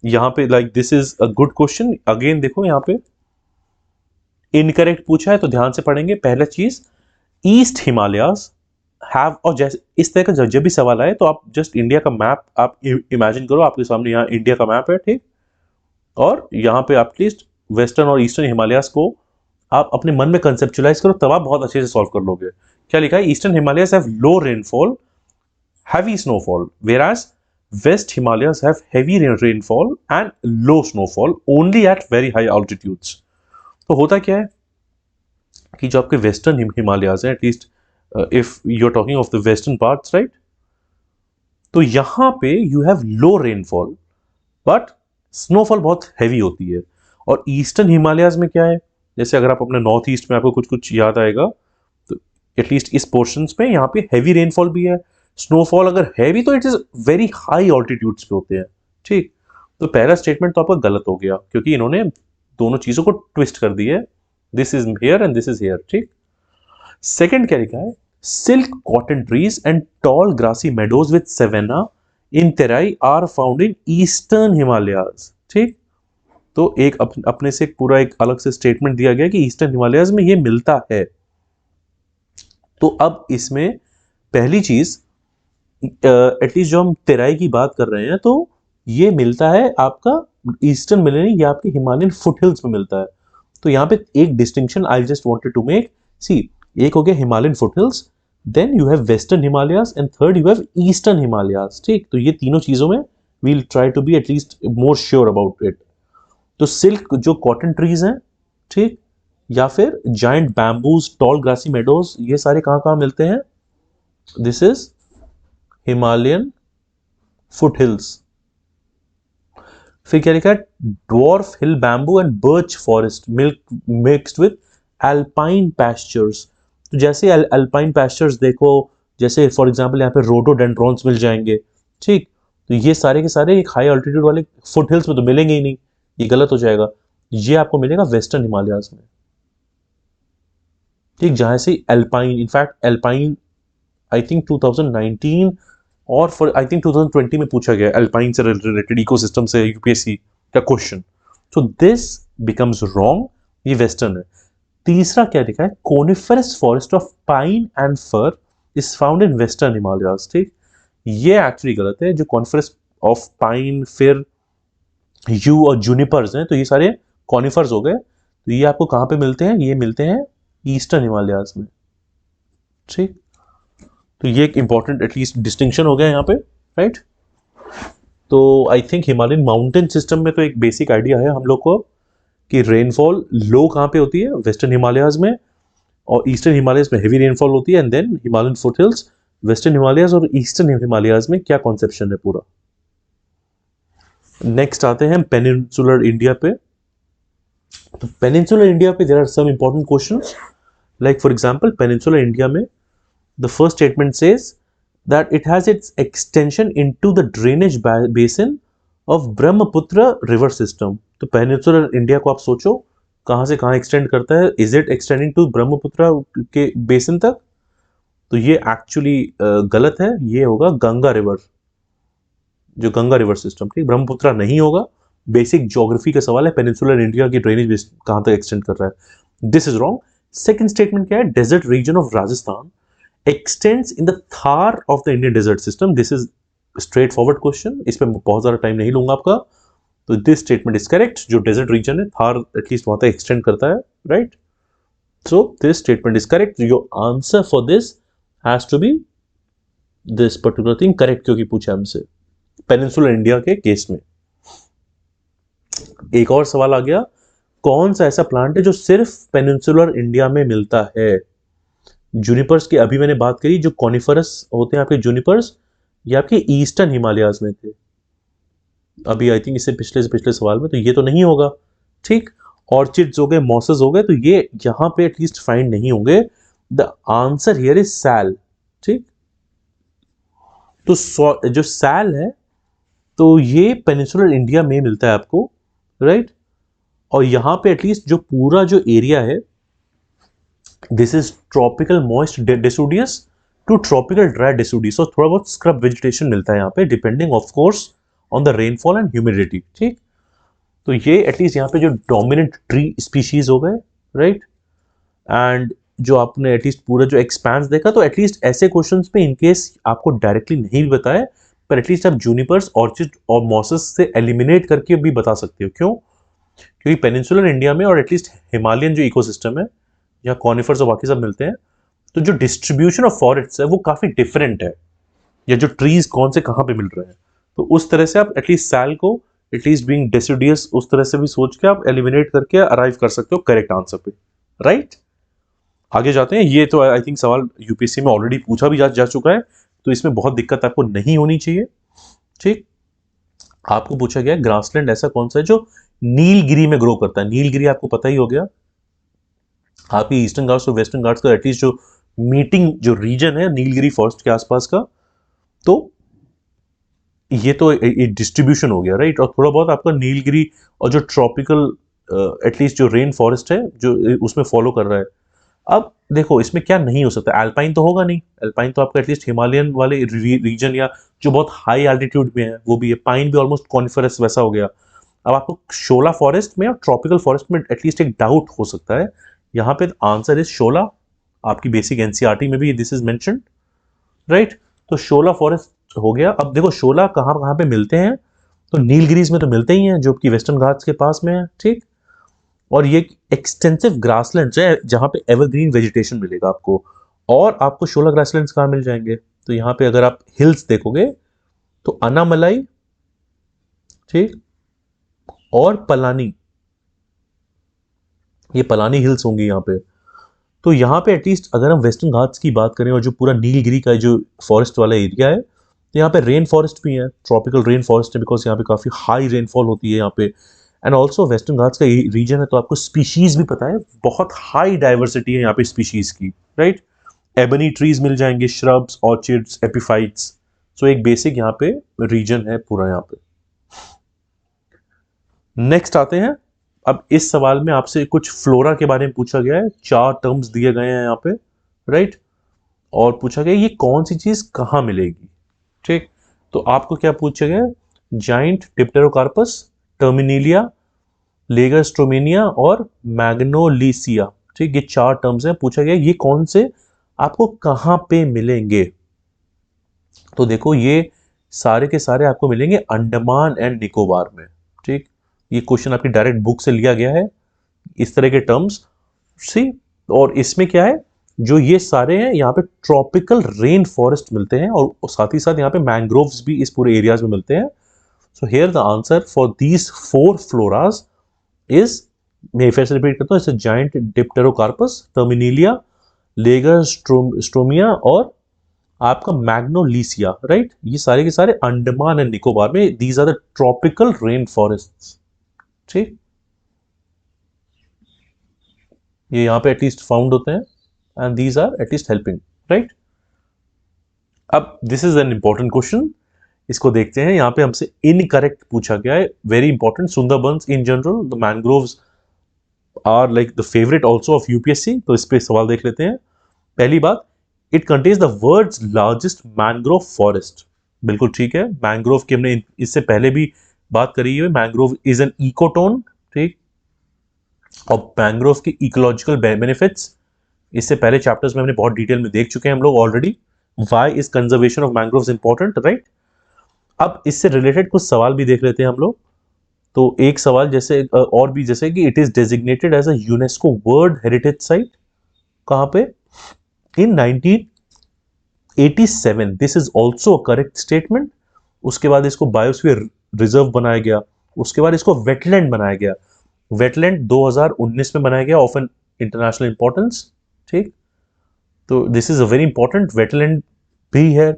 यहां पे like this is a good question. Again देखो यहां पे इनकरेक्ट पूछा है तो ध्यान से पढ़ेंगे। पहला चीज, ईस्ट हिमालयाज हैव, और जैसे इस तरह का जब भी सवाल आए तो आप जस्ट इंडिया का मैप आप इमेजिन करो, आपके सामने यहाँ इंडिया का मैप है, ठीक। और यहाँ पे आप एटलीस्ट वेस्टर्न और ईस्टर्न हिमालयाज को आप अपने मन में कंसेप्चुलाइज करो, तब आप बहुत अच्छे से सॉल्व कर लोगे। क्या लिखा है? Eastern Himalayas have low rainfall, heavy snowfall, whereas west Himalayas have heavy rainfall and low snowfall only at very high altitudes. तो होता क्या है कि जो आपके वेस्टर्न हिमालयाज हैं, at least if you are talking of the western parts, right, तो यहां पे you have low rainfall but snowfall बहुत हैवी होती है। और ईस्टर्न हिमालयाज में क्या है, जैसे अगर आप अपने नॉर्थ ईस्ट में आपको कुछ कुछ याद आएगा तो एटलीस्ट इस पोर्शंस में यहाँ पे हैवी रेनफॉल भी है, स्नोफॉल अगर हैवी तो it is very high altitudes पे होते हैं, ठीक। तो पहला स्टेटमेंट तो आपका गलत हो गया क्योंकि इन्होंने दोनों चीजों को ट्विस्ट कर दी है, this is here and this is here, ठीक। सेकंड क्या लिखा है? Silk cotton trees and tall grassy meadows with savanna in Terai are found in eastern Himalayas, ठीक। तो एक अपने से पूरा एक अलग से स्टेटमेंट दिया गया कि ईस्टर्न हिमालयाज में ये मिलता है। तो अब इसमें पहली चीज, एटलीस्ट जो हम तेराई की बात कर रहे हैं तो ये मिलता है आपका ईस्टर्न में नहीं, ये आपके हिमालयन फुटहिल्स में मिलता है। तो यहाँ पे एक distinction I just wanted to make, see, एक हो गया Himalayan foothills, then you have western Himalayas and third you have eastern Himalayas, ठीक। तो ये तीनों चीजों में we'll try to be at least more sure about it. तो सिल्क जो कॉटन ट्रीज हैं, ठीक, या फिर giant bamboos, tall grassy meadows, ये सारे कहां कहां मिलते हैं? This is Himalayan foothills. फिर क्या लिखा है? Dwarf hill bamboo and birch forest mixed with alpine pastures. तो जैसे एल्पाइन पैस्चर्स देखो, जैसे फॉर एग्जांपल यहाँ पे रोडोडेंड्रॉन्स मिल जाएंगे, ठीक। तो ये सारे के सारे एक हाई अल्टीट्यूड वाले फुटहिल्स में तो मिलेंगे ही नहीं, ये गलत हो जाएगा। ये आपको मिलेगा वेस्टर्न हिमालयाज में, ठीक, जहां से alpine, in fact alpine I think 2019 और फॉर आई थिंक 2020 में पूछा गया एल्पाइन से रिलेटेड इकोसिस्टम से यूपीएससी का क्वेश्चन। सो दिस बिकम्स रॉन्ग, ये वेस्टर्न है। तीसरा क्या लिखा है? Coniferous forest of pine and fir is found in western Himalayas, ठीक। ये एक्चुअली गलत है। जो coniferous of pine, fir yew और जूनिपर्स हैं, तो ये सारे कॉनिफर्स हो गए। तो ये आपको कहां पे मिलते हैं? ये मिलते हैं ईस्टर्न हिमालयाज में, ठीक। तो ये एक इंपॉर्टेंट एटलीस्ट डिस्टिंक्शन हो गया यहाँ पे, राइट। तो I think Himalayan mountain system में तो एक बेसिक आइडिया है हम लोग को कि रेनफॉल लो कहाँ पे होती है? वेस्टर्न हिमालयाज में, और ईस्टर्न हिमालयाज में हेवी रेनफॉल होती है, and then Himalayan foothills, western Himalayas और ईस्टर्न हिमालयाज में क्या कॉन्सेप्शन है पूरा। नेक्स्ट आते हैं पेनिनसुलर इंडिया पे। तो पेनिनसुलर इंडिया पे there are some important questions, like for example peninsular India में the first statement says that it has its extension into the drainage basin of Brahmaputra river system। तो peninsular India को आप सोचो कहां से कहां extend करता है? Is it extending to Brahmaputra के बेसिन तक? तो ये एक्चुअली गलत है, ये होगा गंगा रिवर, जो गंगा रिवर सिस्टम, ठीक। ब्रह्मपुत्र नहीं होगा। बेसिक ज्योग्राफी का सवाल है, पेनिनसुलर इंडिया की ड्रेनेज कहां तक एक्सटेंड कर रहा है। This is wrong. Second statement क्या है? Desert region of Rajasthan extends in the Thar of the Indian desert system। This is straight forward question, इस पे बहुत ज़्यादा टाइम नहीं लूंगा आपका। तो this statement is correct। जो desert region है थार एटलीस्ट वहां तक extend करता है, right? So this statement is correct। Your answer for this has to be this particular thing correct, क्योंकि पूछा हमसे पेनिनसुलर इंडिया के केस में। एक और सवाल आ गया, कौन सा ऐसा प्लांट है जो सिर्फ पेनिनसुलर इंडिया में मिलता है? जूनिपर्स की अभी मैंने बात करी, जो कॉनिफरस होते हैं आपके जूनिपर्स, ये आपके ईस्टर्न हिमालयाज में थे अभी आई थिंक इससे पिछले सवाल में, तो ये तो नहीं होगा, ठीक। ऑर्चिड्स हो गए, मॉसेस हो गए, तो ये यहां पे एटलीस्ट फाइंड नहीं होंगे। The answer here is sal, ठीक। तो जो सैल है तो ये पेनिनसुलर इंडिया में मिलता है आपको, राइट। और यहाँ पे एटलीस्ट जो पूरा जो एरिया है, this is tropical moist deciduous to tropical dry deciduous, और थोड़ा बहुत स्क्रब वेजिटेशन मिलता है यहाँ पे, depending of course on the rainfall and humidity, ठीक। तो ये एटलीस्ट यहाँ पे जो डोमिनेंट ट्री स्पीशीज हो गए, राइट। एंड जो आपने एटलीस्ट पूरा जो एक्सपेंस देखा, तो एटलीस्ट ऐसे क्वेश्चंस पे इनकेस आपको डायरेक्टली नहीं भी बताए, पर एटलीस्ट आप जूनिपर्स, ऑर्चिड और मॉसेस से एलिमिनेट करके भी बता सकते हो। क्यों? क्योंकि पेनिनसुलर इंडिया में और एटलीस्ट हिमालयन जो इकोसिस्टम है, जहाँ कॉनिफर्स और बाकी सब मिलते हैं, तो जो डिस्ट्रीब्यूशन ऑफ फॉरेस्ट है वो काफी डिफरेंट है, या जो ट्रीज कौन से कहाँ पे मिल रहे हैं। तो उस तरह से आप एटलीस्ट सैल को एटलीस्ट बीइंग डेसिडियस उस तरह से भी सोच के आप एलिमिनेट करके अराइव कर सकते हो करेक्ट आंसर पे, राइट। आगे जाते हैं। ये तो आई थिंक सवाल यूपीएससी में ऑलरेडी पूछा भी जा चुका है, तो इसमें बहुत दिक्कत आपको नहीं होनी चाहिए, ठीक। आपको पूछा गया ग्रासलैंड ऐसा कौन सा है जो नीलगिरी में ग्रो करता है। नीलगिरी आपको पता ही हो गया, आपकी ईस्टर्न घाट्स और वेस्टर्न घाट्स का एटलीस्ट जो मीटिंग जो रीजन है नीलगिरी फॉरेस्ट के आसपास का, तो ये तो एक डिस्ट्रीब्यूशन हो गया, राइट। और थोड़ा बहुत आपका नीलगिरी और जो ट्रॉपिकल एटलीस्ट जो रेन फॉरेस्ट है जो उसमें फॉलो कर रहा है। अब देखो इसमें क्या नहीं हो सकता, एल्पाइन तो होगा नहीं, एल्पाइन तो आपका एटलीस्ट हिमालयन वाले रीजन या जो बहुत हाई एल्टीट्यूड में है वो भी है। पाइन भी ऑलमोस्ट कॉनिफरस वैसा हो गया। अब आपको शोला फॉरेस्ट में और ट्रॉपिकल फॉरेस्ट में एटलीस्ट एक डाउट हो सकता है। यहाँ पे आंसर इज शोला, आपकी बेसिक एनसीईआरटी में भी दिस इज मेंशन्ड, राइट। तो शोला फॉरेस्ट हो गया। अब देखो शोला कहाँ कहाँ पे मिलते हैं, तो नीलगिरीज में तो मिलते ही हैं जो कि वेस्टर्न घाट्स के पास में है, ठीक। और ये एक्सटेंसिव ग्रासलैंड है जहाँ पे एवरग्रीन वेजिटेशन मिलेगा आपको। और आपको शोला ग्रासलैंड्स कहाँ मिल जाएंगे, तो यहाँ पे अगर आप हिल्स देखोगे तो अनामलाई, ठीक, और पलानी, ये पलानी हिल्स होंगी यहाँ पे। तो यहाँ पे एटलीस्ट अगर हम वेस्टर्न घाट्स की बात करें और जो पूरा नीलगिरी का जो फॉरेस्ट वाला एरिया है, तो यहाँ पे रेन फॉरेस्ट भी है, ट्रॉपिकल रेन फॉरेस्ट है, बिकॉज यहाँ पे काफी हाई रेनफॉल होती है यहाँ पे। एंड ऑल्सो वेस्टर्न घाट्स का रीजन है तो आपको स्पीशीज भी पता है, बहुत हाई डाइवर्सिटी है यहाँ पे स्पीशीज की, राइट। एबनी ट्रीज मिल जाएंगे, श्रब्स, ऑर्चिड्स, एपिफाइट्स। सो एक बेसिक यहाँ पे रीजन है पूरा यहाँ पे। नेक्स्ट आते हैं। अब इस सवाल में आपसे कुछ फ्लोरा के बारे में पूछा गया है, 4 टर्म्स दिए गए हैं यहाँ पे, राइट। और पूछा गया ये कौन सी चीज कहाँ मिलेगी, ठीक। तो आपको क्या पूछा गया, जाइंट डिप्टेरोकार्पस, टर्मिनेलिया, लेगरस्ट्रोमेनिया और मैग्नोलिसिया, ठीक। ये 4 टर्म्स हैं। पूछा गया ये कौन से आपको कहाँ पे मिलेंगे, तो देखो ये सारे के सारे आपको मिलेंगे अंडमान एंड निकोबार में, ठीक। ये क्वेश्चन आपकी डायरेक्ट बुक से लिया गया है, इस तरह के टर्म्स सी। और इसमें क्या है, जो ये सारे हैं यहाँ पे ट्रॉपिकल रेन फॉरेस्ट मिलते हैं, और साथ ही साथ यहाँ पे मैंग्रोव्स भी इस पूरे एरियाज में मिलते हैं। So here the answer for these 4 floras is, मैं फिर से रिपीट करता हूँ, इसे giant dipterocarpus, terminalia, lagerstroemia और आपका मैग्नोलिसिया, राइट। ये सारे के सारे अंडमान एंड निकोबार में, these are the tropical rain forest, ठीक। ये यहाँ पे एटलीस्ट फाउंड होते हैं and these are at least helping, right. अब this is an important question, इसको देखते हैं। यहाँ पे हमसे इनकरेक्ट पूछा गया है, very important. Sundarbans in general, the mangroves are like the favourite also of UPSC. तो इस पे सवाल देख लेते हैं। पहली बात, it contains the world's largest mangrove forest. बिल्कुल ठीक है, मैंग्रोव की हमने इससे पहले भी बात करी है। मैंग्रोव इज एन इकोटोन, ठीक। और मैंग्रोव की इकोलॉजिकल बेनिफिट्स इससे पहले चैप्टर्स में हमने बहुत डिटेल में देख चुके हैं हम लोग already. Why is conservation of mangroves important, right. अब इससे रिलेटेड कुछ सवाल भी देख लेते हैं हम लोग। तो एक सवाल जैसे और भी, जैसे कि it is designated as a UNESCO world heritage site, कहां पे, in 1987। This is also correct statement. उसके बाद इसको बायोस्फीयर रिजर्व बनाया गया, उसके बाद इसको वेटलैंड बनाया गया। वेटलैंड 2019 में बनाया गया, ऑफ एन इंटरनेशनल इंपॉर्टेंस, ठीक। तो this is a very important, wetland भी है,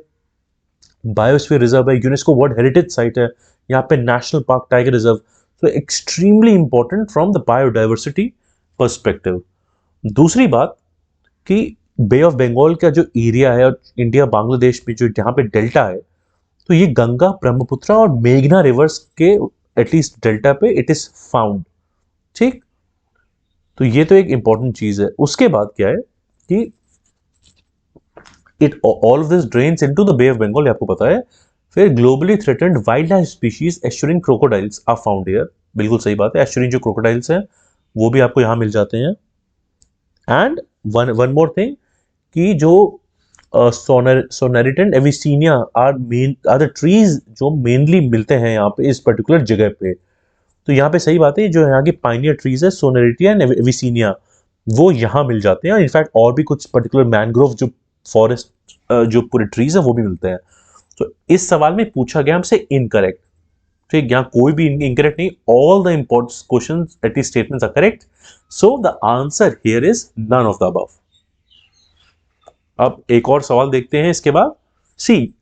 बायोस्फीयर रिजर्व है, यूनेस्को वर्ल्ड हेरिटेज साइट है, यहाँ पे नेशनल पार्क, टाइगर रिजर्व। तो extremely important from the biodiversity perspective. दूसरी बात कि बे ऑफ बंगाल का जो एरिया है और इंडिया बांग्लादेश में जो यहाँ पे डेल्टा है, तो ये गंगा, ब्रह्मपुत्र और मेघना रिवर्स के एटलीस्ट डेल्टा पे इट इज फाउंड। ठीक, तो ये तो एक इंपॉर्टेंट चीज है। उसके बाद क्या है कि it all of this drains into the bay of Bengal, आपको पता है। फिर globally threatened wild life species estuarine crocodiles are found here. बिल्कुल सही बात है, एस्चुरिन जो क्रोकोडाइल्स हैं वो भी आपको यहां मिल जाते हैं। एंड वन मोर थिंग कि जो सोनेरिटन एविसीनिया आर द ट्रीज जो मेनली मिलते हैं यहाँ पे इस पर्टिकुलर जगह पे। तो यहाँ पे सही बात है, जो यहाँ की पाइनियर ट्रीज है सोनेरिटिया एंड एविसीनिया, वो यहाँ मिल जाते हैं। इनफैक्ट और भी कुछ पर्टिकुलर मैंग्रोव जो फॉरेस्ट जो पूरे ट्रीज है वो भी मिलते हैं। तो इस सवाल में पूछा गया हमसे इनकरेक्ट। ठीक, यहाँ कोई भी इनकरेक्ट नहीं, all the important questions at least statements are correct, so the answer here is none of the above. अब एक और सवाल देखते हैं इसके बाद। सी,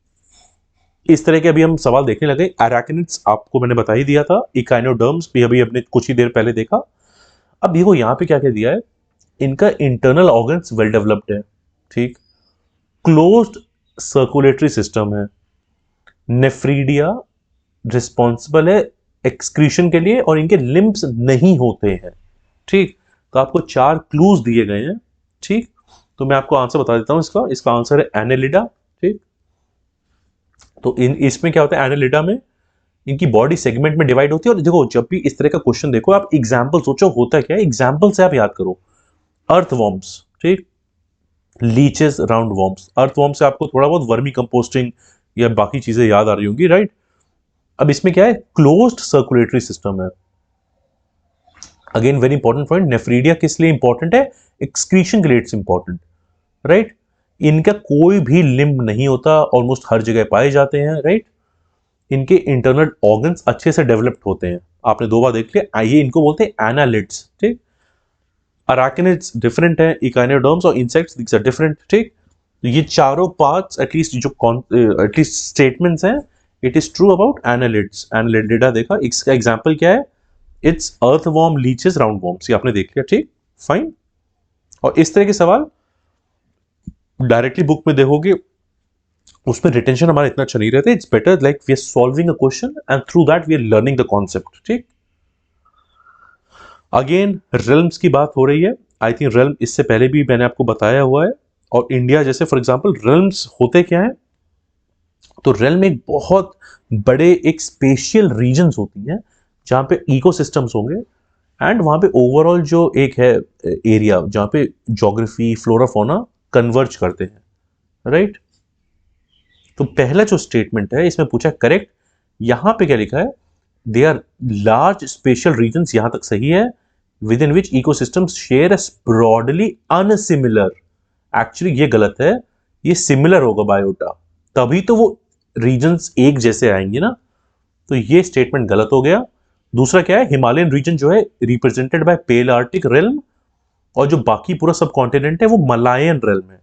इस तरह के अभी हम सवाल देखने लगे। अराकिनिड्स आपको मैंने बता ही दिया था, इकाइनोडर्म्स भी अभी अपने कुछ ही देर पहले देखा। अब देखो यहाँ पे क्या क्या दिया है, इनका इंटरनल ऑर्गन्स वेल डेवलप्ड है। ठीक, क्लोज्ड सर्कुलेटरी सिस्टम है, नेफ्रीडिया रिस्पॉन्सिबल है एक्सक्रीशन के लिए, और इनके लिम्ब्स नहीं होते हैं। ठीक, तो आपको 4 क्लूज दिए गए हैं। ठीक, तो मैं आपको आंसर बता देता हूं इसका आंसर है एनेलिडा। ठीक, तो इसमें क्या होता है, एनेलिडा में इनकी बॉडी सेगमेंट में डिवाइड होती है। और देखो जब भी इस तरह का क्वेश्चन देखो, आप एग्जाम्पल सोचो होता क्या है, एग्जाम्पल से आप याद करो। अर्थवॉर्म्स, ठीक, लीचेस, राउंड वॉर्म्स। अर्थवॉर्म से आपको थोड़ा बहुत वर्मी कंपोस्टिंग या बाकी चीजें याद आ रही होंगी, राइट। अब इसमें क्या है, क्लोज्ड सर्कुलेटरी सिस्टम है। Again very important point, nephridia किस लिए इंपॉर्टेंट है, एक्सक्रीशन के लिए इट्स इंपॉर्टेंट, राइट। इनका कोई भी लिम्ब नहीं होता, ऑलमोस्ट हर जगह पाए जाते हैं, राइट। इनके इंटरनल ऑर्गन्स अच्छे से डेवलप्ड होते हैं, आपने 2 बार देख लिया। आइए, इनको बोलते हैं एनालिड्स। ठीक, अराकिनिड्स डिफरेंट है, इकाइनोडर्म्स और इंसेक्ट्स दीस आर डिफरेंट। ठीक, तो ये चारों पार्ट्स एटलीस्ट जो एटलीस्ट स्टेटमेंट्स हैं, it is true about annelids. Annelida देखा, इसका एग्जांपल क्या है, it's earthworm, leches, round worms, ये आपने देख लिया। ठीक, फाइन। और इस तरह के सवाल डायरेक्टली बुक में देखोगे, उसमें रिटेंशन हमारा इतना अच्छा नहीं रहता। It's better like we are solving a question and through that we are learning the concept. ठीक, अगेन रिल्म्स की बात हो रही है। आई थिंक रिल्म इससे पहले भी मैंने आपको बताया हुआ है। और इंडिया जैसे फॉर एग्जांपल रिल्म्स होते क्या है, तो रिल्म एक बहुत बड़े एक स्पेशियल रीजन्स होती हैं जहां पे इकोसिस्टम्स होंगे, एंड वहां पे ओवरऑल जो एक है एरिया जहां पे ज्योग्राफी, फ्लोरा, फौना कन्वर्ज करते हैं, राइट। तो पहला जो स्टेटमेंट है इसमें पूछा करेक्ट, यहां पे क्या लिखा है, they are large spatial regions, यहां तक सही है, within which ecosystems share as broadly unsimilar. Actually ये गलत है, ये सिमिलर होगा बायोटा, तभी तो वो रीजन्स एक जैसे आएंगे ना। तो ये स्टेटमेंट गलत हो गया। दूसरा क्या है, हिमालयन रीजन जो है represented by pale arctic realm, और जो बाकी पूरा सब कॉन्टिनेंट है वो मलायन रेल्म है।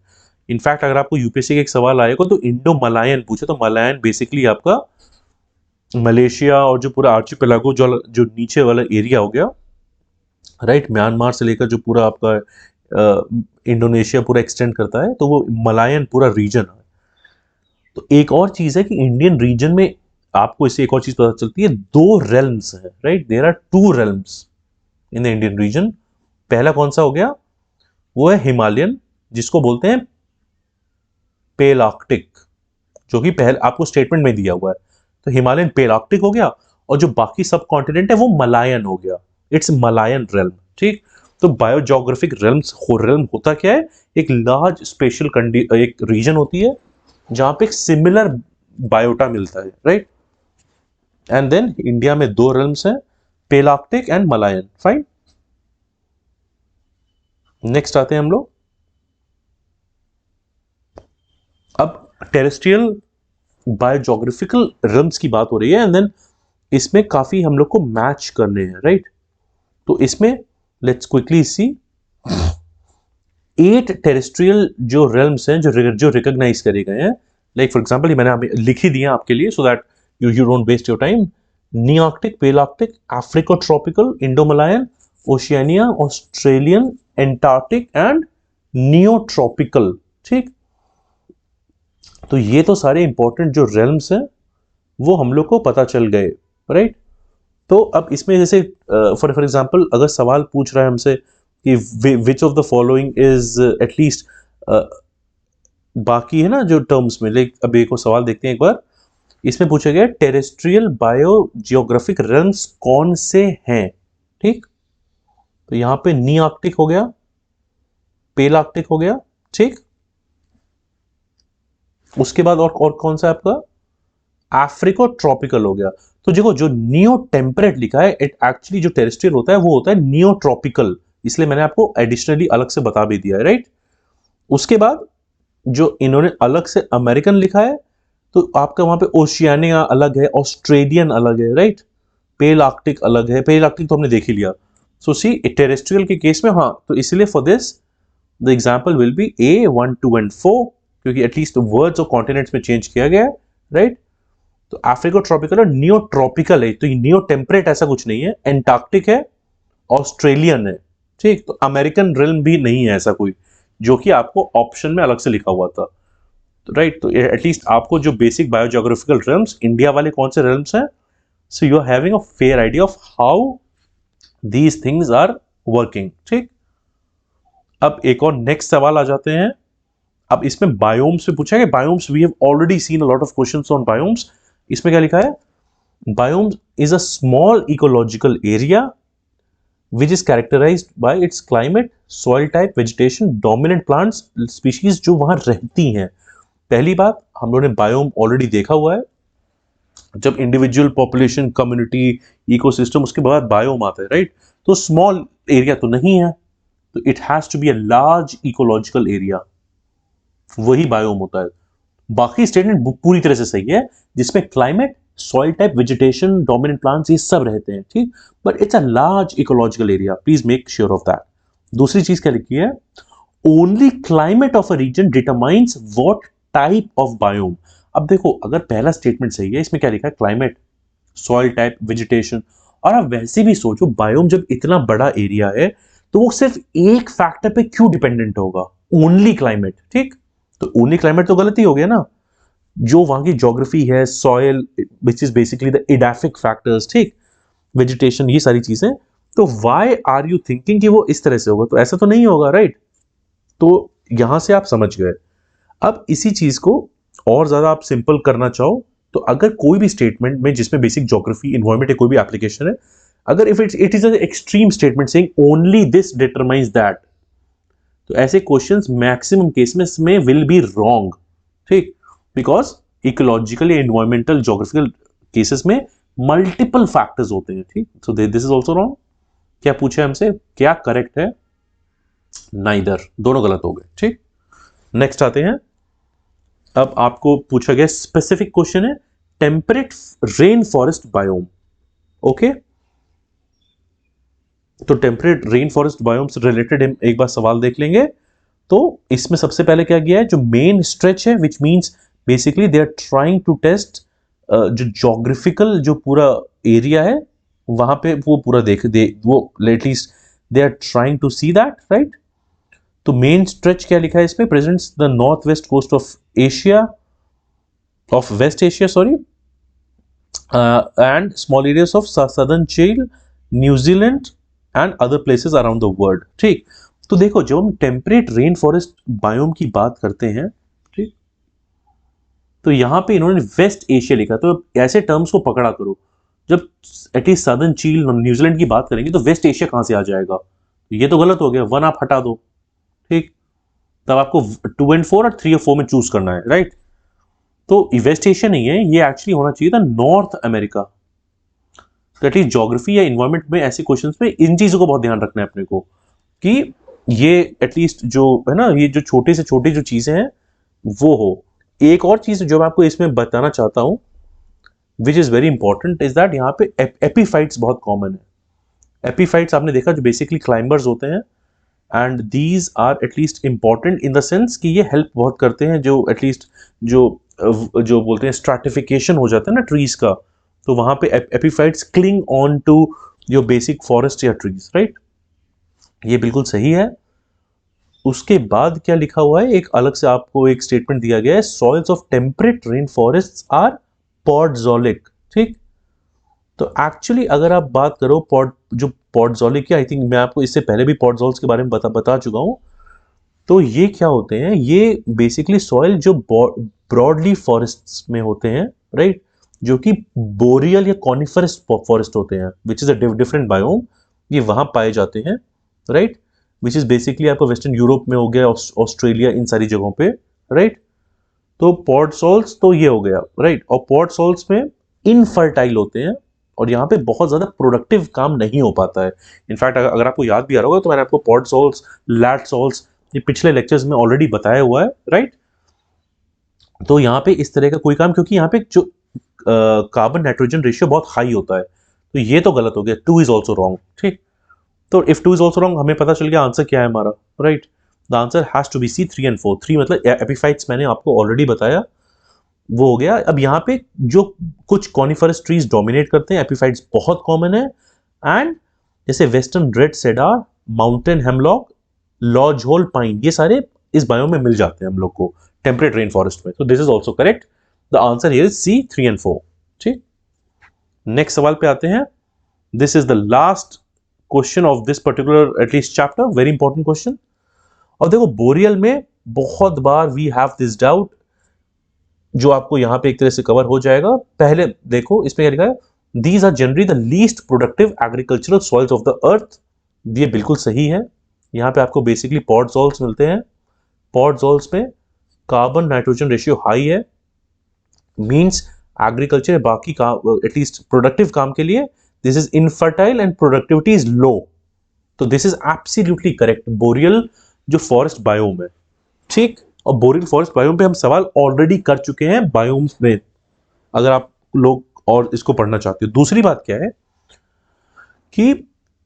इनफैक्ट अगर आपको यूपीएससी का एक सवाल आएगा तो इंडो मलायन पूछे, तो मलायन बेसिकली आपका मलेशिया और जो पूरा आर्चिपेलागो जो नीचे वाला एरिया हो गया, राइट, म्यांमार से लेकर जो पूरा आपका इंडोनेशिया पूरा एक्सटेंड करता है, तो वो मलायन पूरा रीजन है। तो एक और चीज है कि इंडियन रीजन में आपको इससे एक और चीज पता चलती है, 2 रेल्म्स हैं, right, there are 2 realms in the Indian region. पहला कौन सा हो गया, वो है हिमालयन, जिसको बोलते हैं पेलार्कटिक, जो कि पहले आपको स्टेटमेंट में दिया हुआ है। तो हिमालयन पेलार्कटिक हो गया, और जो बाकी सब कॉन्टिनेंट है वो मलायन हो गया, इट्स मलायन रेल्म। ठीक, तो बायोजोग्राफिक रेल्म होता क्या है, एक लार्ज स्पेशल एक रीजन होती है जहां पे एक सिमिलर बायोटा मिलता है, राइट। एंड देन इंडिया में 2 रेल्म्स हैं, पेलार्कटिक एंड मलायन। फाइन, नेक्स्ट आते हैं हम लोग। अब टेरेस्ट्रियल बायोजोग्राफिकल रिल्म्स की बात हो रही है, एंड देन इसमें काफी हम लोग को मैच करने हैं, राइट। तो इसमें लेट्स क्विकली सी 8 टेरेस्ट्रियल जो रिल्म्स हैं जो रिकॉग्नाइज करे गए हैं। लाइक फॉर एग्जांपल ये मैंने लिख ही दिया आपके लिए so that you don't waste your time. Nearctic, Palearctic, Afrotropical, Indomalayan, Oceania, Australian, Antarctic and Neotropical. ठीक, तो ये तो सारे इंपॉर्टेंट जो रेल्म्स हैं वो हम लोग को पता चल गए, राइट। तो अब इसमें जैसे फॉर एग्जांपल अगर सवाल पूछ रहा है हमसे कि which of the following is at least, बाकी है ना जो टर्म्स में, लाइक अब एक और सवाल देखते हैं एक बार। इसमें पूछा गया टेरेस्ट्रियल बायो जियोग्राफिक रेल्म्स कौन से हैं, ठीक। तो यहां पे नी आर्कटिक हो गया, पेल आर्कटिक हो गया, ठीक। उसके बाद और कौन सा है आपका, अफ्रीको ट्रॉपिकल हो गया। तो देखो जो नियो टेम्परेट लिखा है, इट एक्चुअली जो टेरेस्ट्रियल होता है वो होता है नियो ट्रॉपिकल, इसलिए मैंने आपको एडिशनली अलग से बता भी दिया है, राइट। उसके बाद जो इन्होंने अलग से अमेरिकन लिखा है, तो आपका वहां पे ओशियानिया अलग है, ऑस्ट्रेलियन अलग है, राइट। पेल आर्कटिक अलग है, पेल आर्कटिक तो हमने देख ही लिया। सो सी टेरेस्ट्रियल के केस में, हाँ, तो इसलिए for this the example will be A 1, 2 and 4, क्योंकि एटलीस्ट वर्ड्स और कॉन्टिनेंट्स में चेंज किया गया है, राइट। तो अफ्रीको ट्रॉपिकल और नियो ट्रॉपिकल है, तो ये नियो टेम्परेट ऐसा कुछ नहीं है, एंटार्क्टिक है, ऑस्ट्रेलियन है, ठीक। तो अमेरिकन रिल्म भी नहीं है ऐसा कोई, जो कि आपको ऑप्शन में अलग से लिखा हुआ था, तो राइट। तो एटलीस्ट आपको जो बेसिक बायोजियोग्राफिकल रिल्म्स इंडिया वाले कौन से रिल्म्स हैं, so you are having a fair idea of how these things are working, ठीक। अब एक और नेक्स्ट सवाल आ जाते हैं। अब इसमें बायोम्स पे पूछा है, biomes we have already seen a lot of questions on biomes. इसमें क्या लिखा है, biomes is a small ecological area which is characterized by its climate, soil type, vegetation, dominant plants, species जो वहां रहती हैं। पहली बात, हम लोगों ने बायोम ऑलरेडी देखा हुआ है, जब इंडिविजुअल पॉपुलेशन, कम्युनिटी, इकोसिस्टम, उसके बाद बायोम आता है, राइट। तो स्मॉल एरिया तो नहीं है, तो it has to be a large ecological area, वही बायोम होता है। बाकी स्टेटमेंट पूरी तरह से सही है, जिसमें climate, soil type, vegetation, dominant plants, ये सब रहते हैं, ठीक। But it's a large ecological area, please make sure of that. दूसरी चीज क्या लिखी है, only climate of a region determines what type of biome. अब देखो अगर पहला स्टेटमेंट सही है, इसमें क्या लिखा है, क्लाइमेट, सॉइल टाइप, वेजिटेशन, और आप वैसे भी सोचो बायोम जब इतना बड़ा एरिया है, तो वो सिर्फ एक फैक्टर पे क्यों डिपेंडेंट होगा, ओनली क्लाइमेट, ठीक। तो ओनली क्लाइमेट तो गलत ही हो गया ना, जो वहां की ज्योग्राफी है, soil which is basically the edaphic factors, ठीक, वेजिटेशन, ये सारी चीजें, तो व्हाई आर यू थिंकिंग कि वो इस तरह से होगा, तो ऐसा तो नहीं होगा, राइट। तो यहां से आप समझ गए। अब इसी चीज को और ज्यादा आप सिंपल करना चाहो, तो अगर कोई भी स्टेटमेंट में जिसमें बेसिक ज्योग्राफी, इन्वायरमेंट या कोई भी एप्लीकेशन है, अगर if it is an extreme statement saying only this determines that, तो ऐसे क्वेश्चंस मैक्सिमम केस में विल बी रॉन्ग, ठीक। बिकॉज इकोलॉजिकल या इन्वायरमेंटल ज्योग्राफिकल केसेस में मल्टीपल फैक्टर्स होते हैं, ठीक। So this is also wrong. क्या पूछा है हमसे, क्या करेक्ट है, नाइदर, दोनों गलत हो गए, ठीक। नेक्स्ट आते हैं। अब आपको पूछा गया स्पेसिफिक क्वेश्चन है, temperate rain forest biome, okay. तो टेम्परेट रेन फॉरेस्ट बायोम से रिलेटेड हम एक बार सवाल देख लेंगे। तो इसमें सबसे पहले क्या किया है, जो मेन स्ट्रेच है, which means basically they are trying to test जो ज्योग्राफिकल जो पूरा एरिया है, वहां पे वो पूरा वो at least they are trying to see that, right. तो मेन स्ट्रेच क्या लिखा है इसमें, presents the north west coast of Asia, of west Asia, sorry, and small areas of southern Chile, New Zealand and other places around the world, ठीक। तो देखो जब हम टेम्परेट रेन फॉरेस्ट बायोम की बात करते हैं, ठीक, तो यहां पे इन्होंने वेस्ट एशिया लिखा, तो ऐसे टर्म्स को पकड़ा करो, जब एटलीस्ट सदर्न चील, न्यूजीलैंड की बात करेंगे तो वेस्ट एशिया कहां से आ जाएगा, ये तो गलत हो गया, वन आप हटा दो, ठीक। तब आपको 2 एंड 4 और 3 और 4 में चूज करना है, राइट। तो वेस्ट एशिया नहीं है, ये एक्चुअली होना चाहिए था नॉर्थ अमेरिका। तो एटलीस्ट ज्योग्राफी या इन्वायरमेंट में ऐसे क्वेश्चंस में इन चीजों को बहुत ध्यान रखना है अपने को, कि ये एटलीस्ट जो है ना, ये जो छोटे से छोटे जो चीजें हैं वो हो। एक और चीज जो मैं आपको इसमें बताना चाहता हूं, which is very important, is that यहाँ पे एपीफाइट्स बहुत कॉमन है। एपीफाइट्स आपने देखा जो बेसिकली क्लाइंबर्स होते हैं, and these are at least important in the sense कि ये हेल्प बहुत करते हैं, जो एटलीस्ट जो जो बोलते हैं स्ट्रैटिफिकेशन हो जाता है ना ट्रीज का, तो वहां पे epiphytes cling on to your basic forest या ट्रीज, राइट। ये बिल्कुल सही है। उसके बाद क्या लिखा हुआ है, एक अलग से आपको एक स्टेटमेंट दिया गया है, soils of temperate rain forest are podzolic, ठीक। तो एक्चुअली अगर आप बात करो जो पॉडजोलिक है, आई थिंक मैं आपको इससे पहले भी पॉडजोल्स के बारे में बता चुका हूं। तो ये क्या होते हैं, ये बेसिकली सॉइल जो ब्रॉडली फॉरेस्ट में होते हैं, राइट, जो कि बोरियल या कॉनिफरस फॉरेस्ट होते हैं, which is a different biome, ये वहां पाए जाते हैं, राइट, विच इज बेसिकली आपको वेस्टर्न यूरोप में हो गया, ऑस्ट्रेलिया, इन सारी जगहों पे, राइट। तो पॉडसॉल्स तो ये हो गया, राइट, और पॉडसॉल्स में इनफर्टाइल होते हैं और यहाँ पे बहुत ज्यादा प्रोडक्टिव काम नहीं हो पाता है। इनफैक्ट अगर आपको याद भी आ रहा होगा तो मैंने आपको पॉडसॉल्स, लैटसॉल्स, ये पिछले लेक्चर्स में ऑलरेडी बताया हुआ है, राइट। तो यहाँ पे इस तरह का कोई काम, क्योंकि यहाँ पे जो कार्बन नाइट्रोजन रेशियो बहुत हाई होता है, तो ये तो गलत हो गया, 2 इज ऑल्सो रॉन्ग, ठीक। तो इफ 2 इज ऑल्सो रॉन्ग, हमें पता चल गया आंसर क्या है हमारा, right. The answer has to be C, 3 and 4। 3 मतलब एपिफाइट्स, मैंने आपको ऑलरेडी बताया, वो हो गया। अब यहाँ पे जो कुछ कॉनिफरस ट्रीज डोमिनेट करते हैं, एपिफाइट्स बहुत कॉमन है, एंड जैसे western red cedar, mountain hemlock, lodgepole pine, ये सारे इस बायो में मिल जाते हैं हम लोग को टेम्परेट रेन फॉरेस्ट में। तो this is also correct, the answer here is C, 3 and 4, ठीक। नेक्स्ट सवाल पे आते हैं। This is the last question of this particular at least chapter, very important question. और देखो बोरियल में बहुत बार वी हैव दिस डाउट, जो आपको यहां पे एक तरह से कवर हो जाएगा। पहले देखो इसमें क्या लिखा है, these are generally the least productive agricultural soils of the earth. ये बिल्कुल सही है। यहाँ पे आपको बेसिकली पॉडसॉल्स मिलते हैं, पॉडसॉल्स में कार्बन नाइट्रोजन रेशियो हाई है, मींस एग्रीकल्चर बाकी काम, एटलीस्ट प्रोडक्टिव काम के लिए this is infertile and productivity is low. तो this is absolutely correct, boreal जो फॉरेस्ट बायोम है, ठीक। और बोरियल फॉरेस्ट बायोम पे हम सवाल ऑलरेडी कर चुके हैं बायोम्स में, अगर आप लोग और इसको पढ़ना चाहते हो। दूसरी बात क्या है कि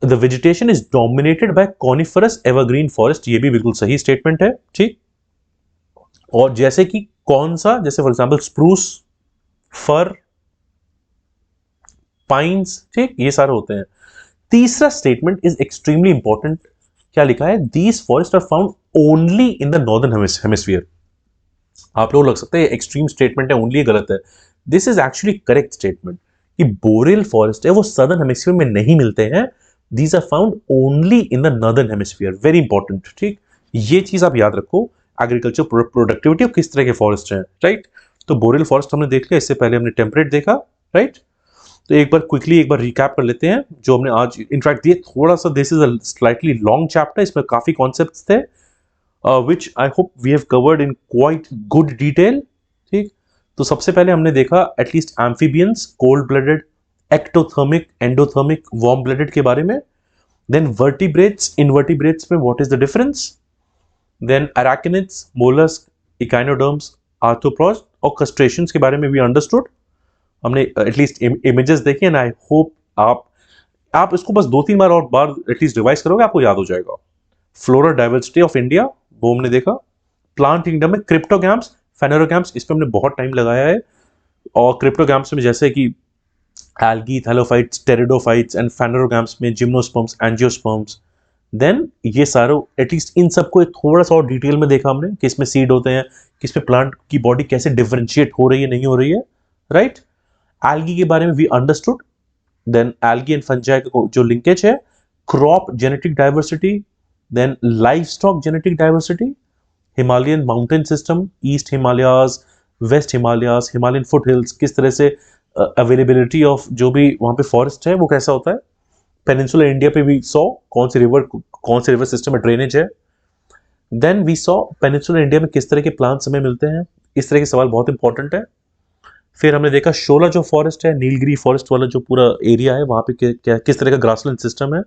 the vegetation is dominated by coniferous evergreen forest, ये भी बिल्कुल सही स्टेटमेंट है, ठीक। और जैसे कि कौन सा, जैसे for example spruce, fir, pines, ठीक, ये सारे होते हैं। तीसरा स्टेटमेंट इज एक्सट्रीमली इंपॉर्टेंट, क्या लिखा है, these forest are found only in the northern hemisphere. आप लोग लग सकते हैं एक्सट्रीम स्टेटमेंट है, ओनली गलत है। This is actually correct statement कि बोरियल फॉरेस्ट है वो सदर्न हेमिस्फीयर में नहीं मिलते हैं, these are found only in the northern hemisphere, very important, ठीक। ये चीज आप याद रखो, एग्रीकल्चर प्रोडक्टिविटी और किस तरह के फॉरेस्ट हैं, राइट। तो बोरियल फॉरेस्ट हमने देख लिया, इससे पहले हमने टेम्परेट देखा, राइट। तो एक बार क्विकली एक बार रिकैप कर लेते हैं जो हमने आज, इनफैक्ट ये थोड़ा सा, this is a slightly long chapter, इसमें काफी कॉन्सेप्ट्स थे which I hope we have covered in quite good detail, ठीक। तो सबसे पहले हमने देखा at least amphibians, cold blooded, ectothermic, endothermic, warm blooded के बारे में। देन वर्टिब्रेट्स, इनवर्टिब्रेट्स में what is the difference. Then arachnids, molluscs, echinoderms, arthropods और क्रस्टेशियंस के बारे में भी अंडरस्टूड। हमने एटलीस्ट इमेजेस देखी एंड आई होप आप इसको बस 2-3 बार और बार एटलीस्ट रिवाइज करोगे, आपको याद हो जाएगा। फ्लोरा डाइवर्सिटी ऑफ इंडिया, वो हमने देखा। प्लांट किंगडम में क्रिप्टोगैम्स, फेनेरोगैम्स, इस पे हमने बहुत टाइम लगाया है। और क्रिप्टोगैम्स में जैसे कि algae, thallophytes, pteridophytes, and phanerogams में जिम्नोस्पर्म्स, एंजियोस्पर्म्स। देन ये सारे एटलीस्ट इन सबको थोड़ा सा और डिटेल में देखा हमने, किस में सीड होते हैं, किस में प्लांट की बॉडी कैसे डिफरेंशिएट हो रही है, नहीं हो रही है, राइट। एल्गी के बारे में we understood. Then algae and fungi का जो लिंकेज है, crop genetic diversity, then livestock genetic diversity, Himalayan mountain system, east Himalayas, west Himalayas, Himalayan foot hills, किस तरह से अवेलेबिलिटी ऑफ जो भी वहां पे फॉरेस्ट है वो कैसा होता है। पेनिनसुलर इंडिया पे वी सॉ कौन से रिवर सिस्टम में ड्रेनेज है। Then we saw peninsular India में किस तरह के प्लांट्स हमें मिलते हैं, इस तरह के सवाल बहुत इंपॉर्टेंट है। फिर हमने देखा शोला जो फॉरेस्ट है, नीलगिरी फॉरेस्ट वाला जो पूरा एरिया है, वहां पे किस तरह का ग्रासलैंड सिस्टम है।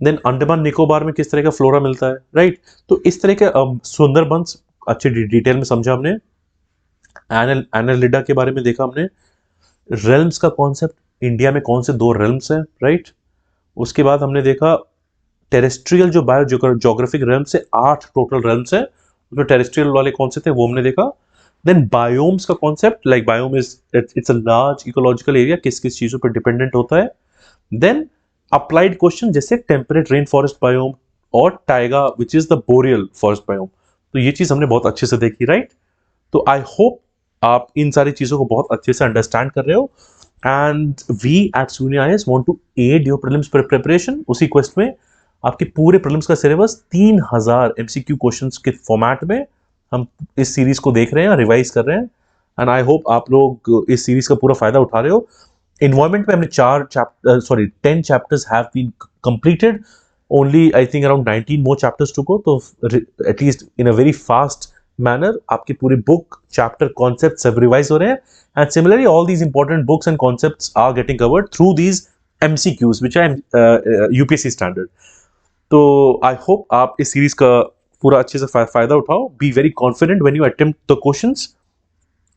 देन अंडमान निकोबार में किस तरह का फ्लोरा मिलता है, राइट। तो इस तरह के सुंदरबंस अच्छे डिटेल में समझा हमने। एनालिडा के बारे में देखा हमने। रेल्म्स का कॉन्सेप्ट, इंडिया में कौन से 2 रेल्म्स हैं, राइट। उसके बाद हमने देखा टेरेस्ट्रियल जो बायो जोग्राफिक रेल्म से 8 टोटल रेल्म्स हैं, उसमें टेरेस्ट्रियल वाले कौन से थे वो हमने देखा। देन बायोम्स का concept, like biome is it's a large ecological area, किस किस चीजों पर डिपेंडेंट होता है। देन अप्लाइड क्वेश्चन जैसे टेम्परेट रेन फॉरेस्ट बायोम और Tyga which is the boreal forest biome. तो ये चीज हमने बहुत अच्छे से देखी, राइट। तो आई होप आप इन सारी चीज़ों को बहुत अच्छे से अंडरस्टैंड कर रहे हो and we at Sunya IAS want to aid your prelims preparation. उसी क्वेस्ट में आपके पूरे प्रीलिम्स का सिलेबस 3000 एमसीक्यू क्वेश्चंस के फॉर्मेट में हम इस सीरीज को देख रहे हैं, रिवाइज कर रहे हैं एंड आई होप आप लोग इस सीरीज का पूरा फायदा उठा रहे हो। इन्वायरमेंट में हमने 10 chapters have been completed. Only I think around 19 more chapters to go. तो at least in a very fast manner आपकी पूरी book chapter concepts सब revise हो रहे हैं and similarly all these important books and concepts are getting covered through these MCQs which are UPSC standard. तो I hope आप इस series का पूरा अच्छे से फायदा उठाओ. Be very confident when you attempt the questions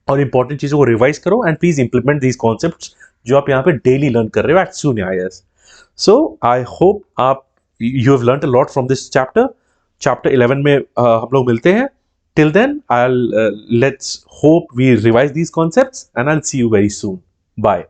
और इंपॉर्टेंट चीजों को रिवाइज करो and please implement these concepts जो आप यहाँ पे डेली लर्न कर रहे हो at Sunya IAS. So I hope आप you have learned a lot from this chapter 11 में हम लोग मिलते हैं. Till then I let's hope we revise these concepts and I will see you very soon. Bye.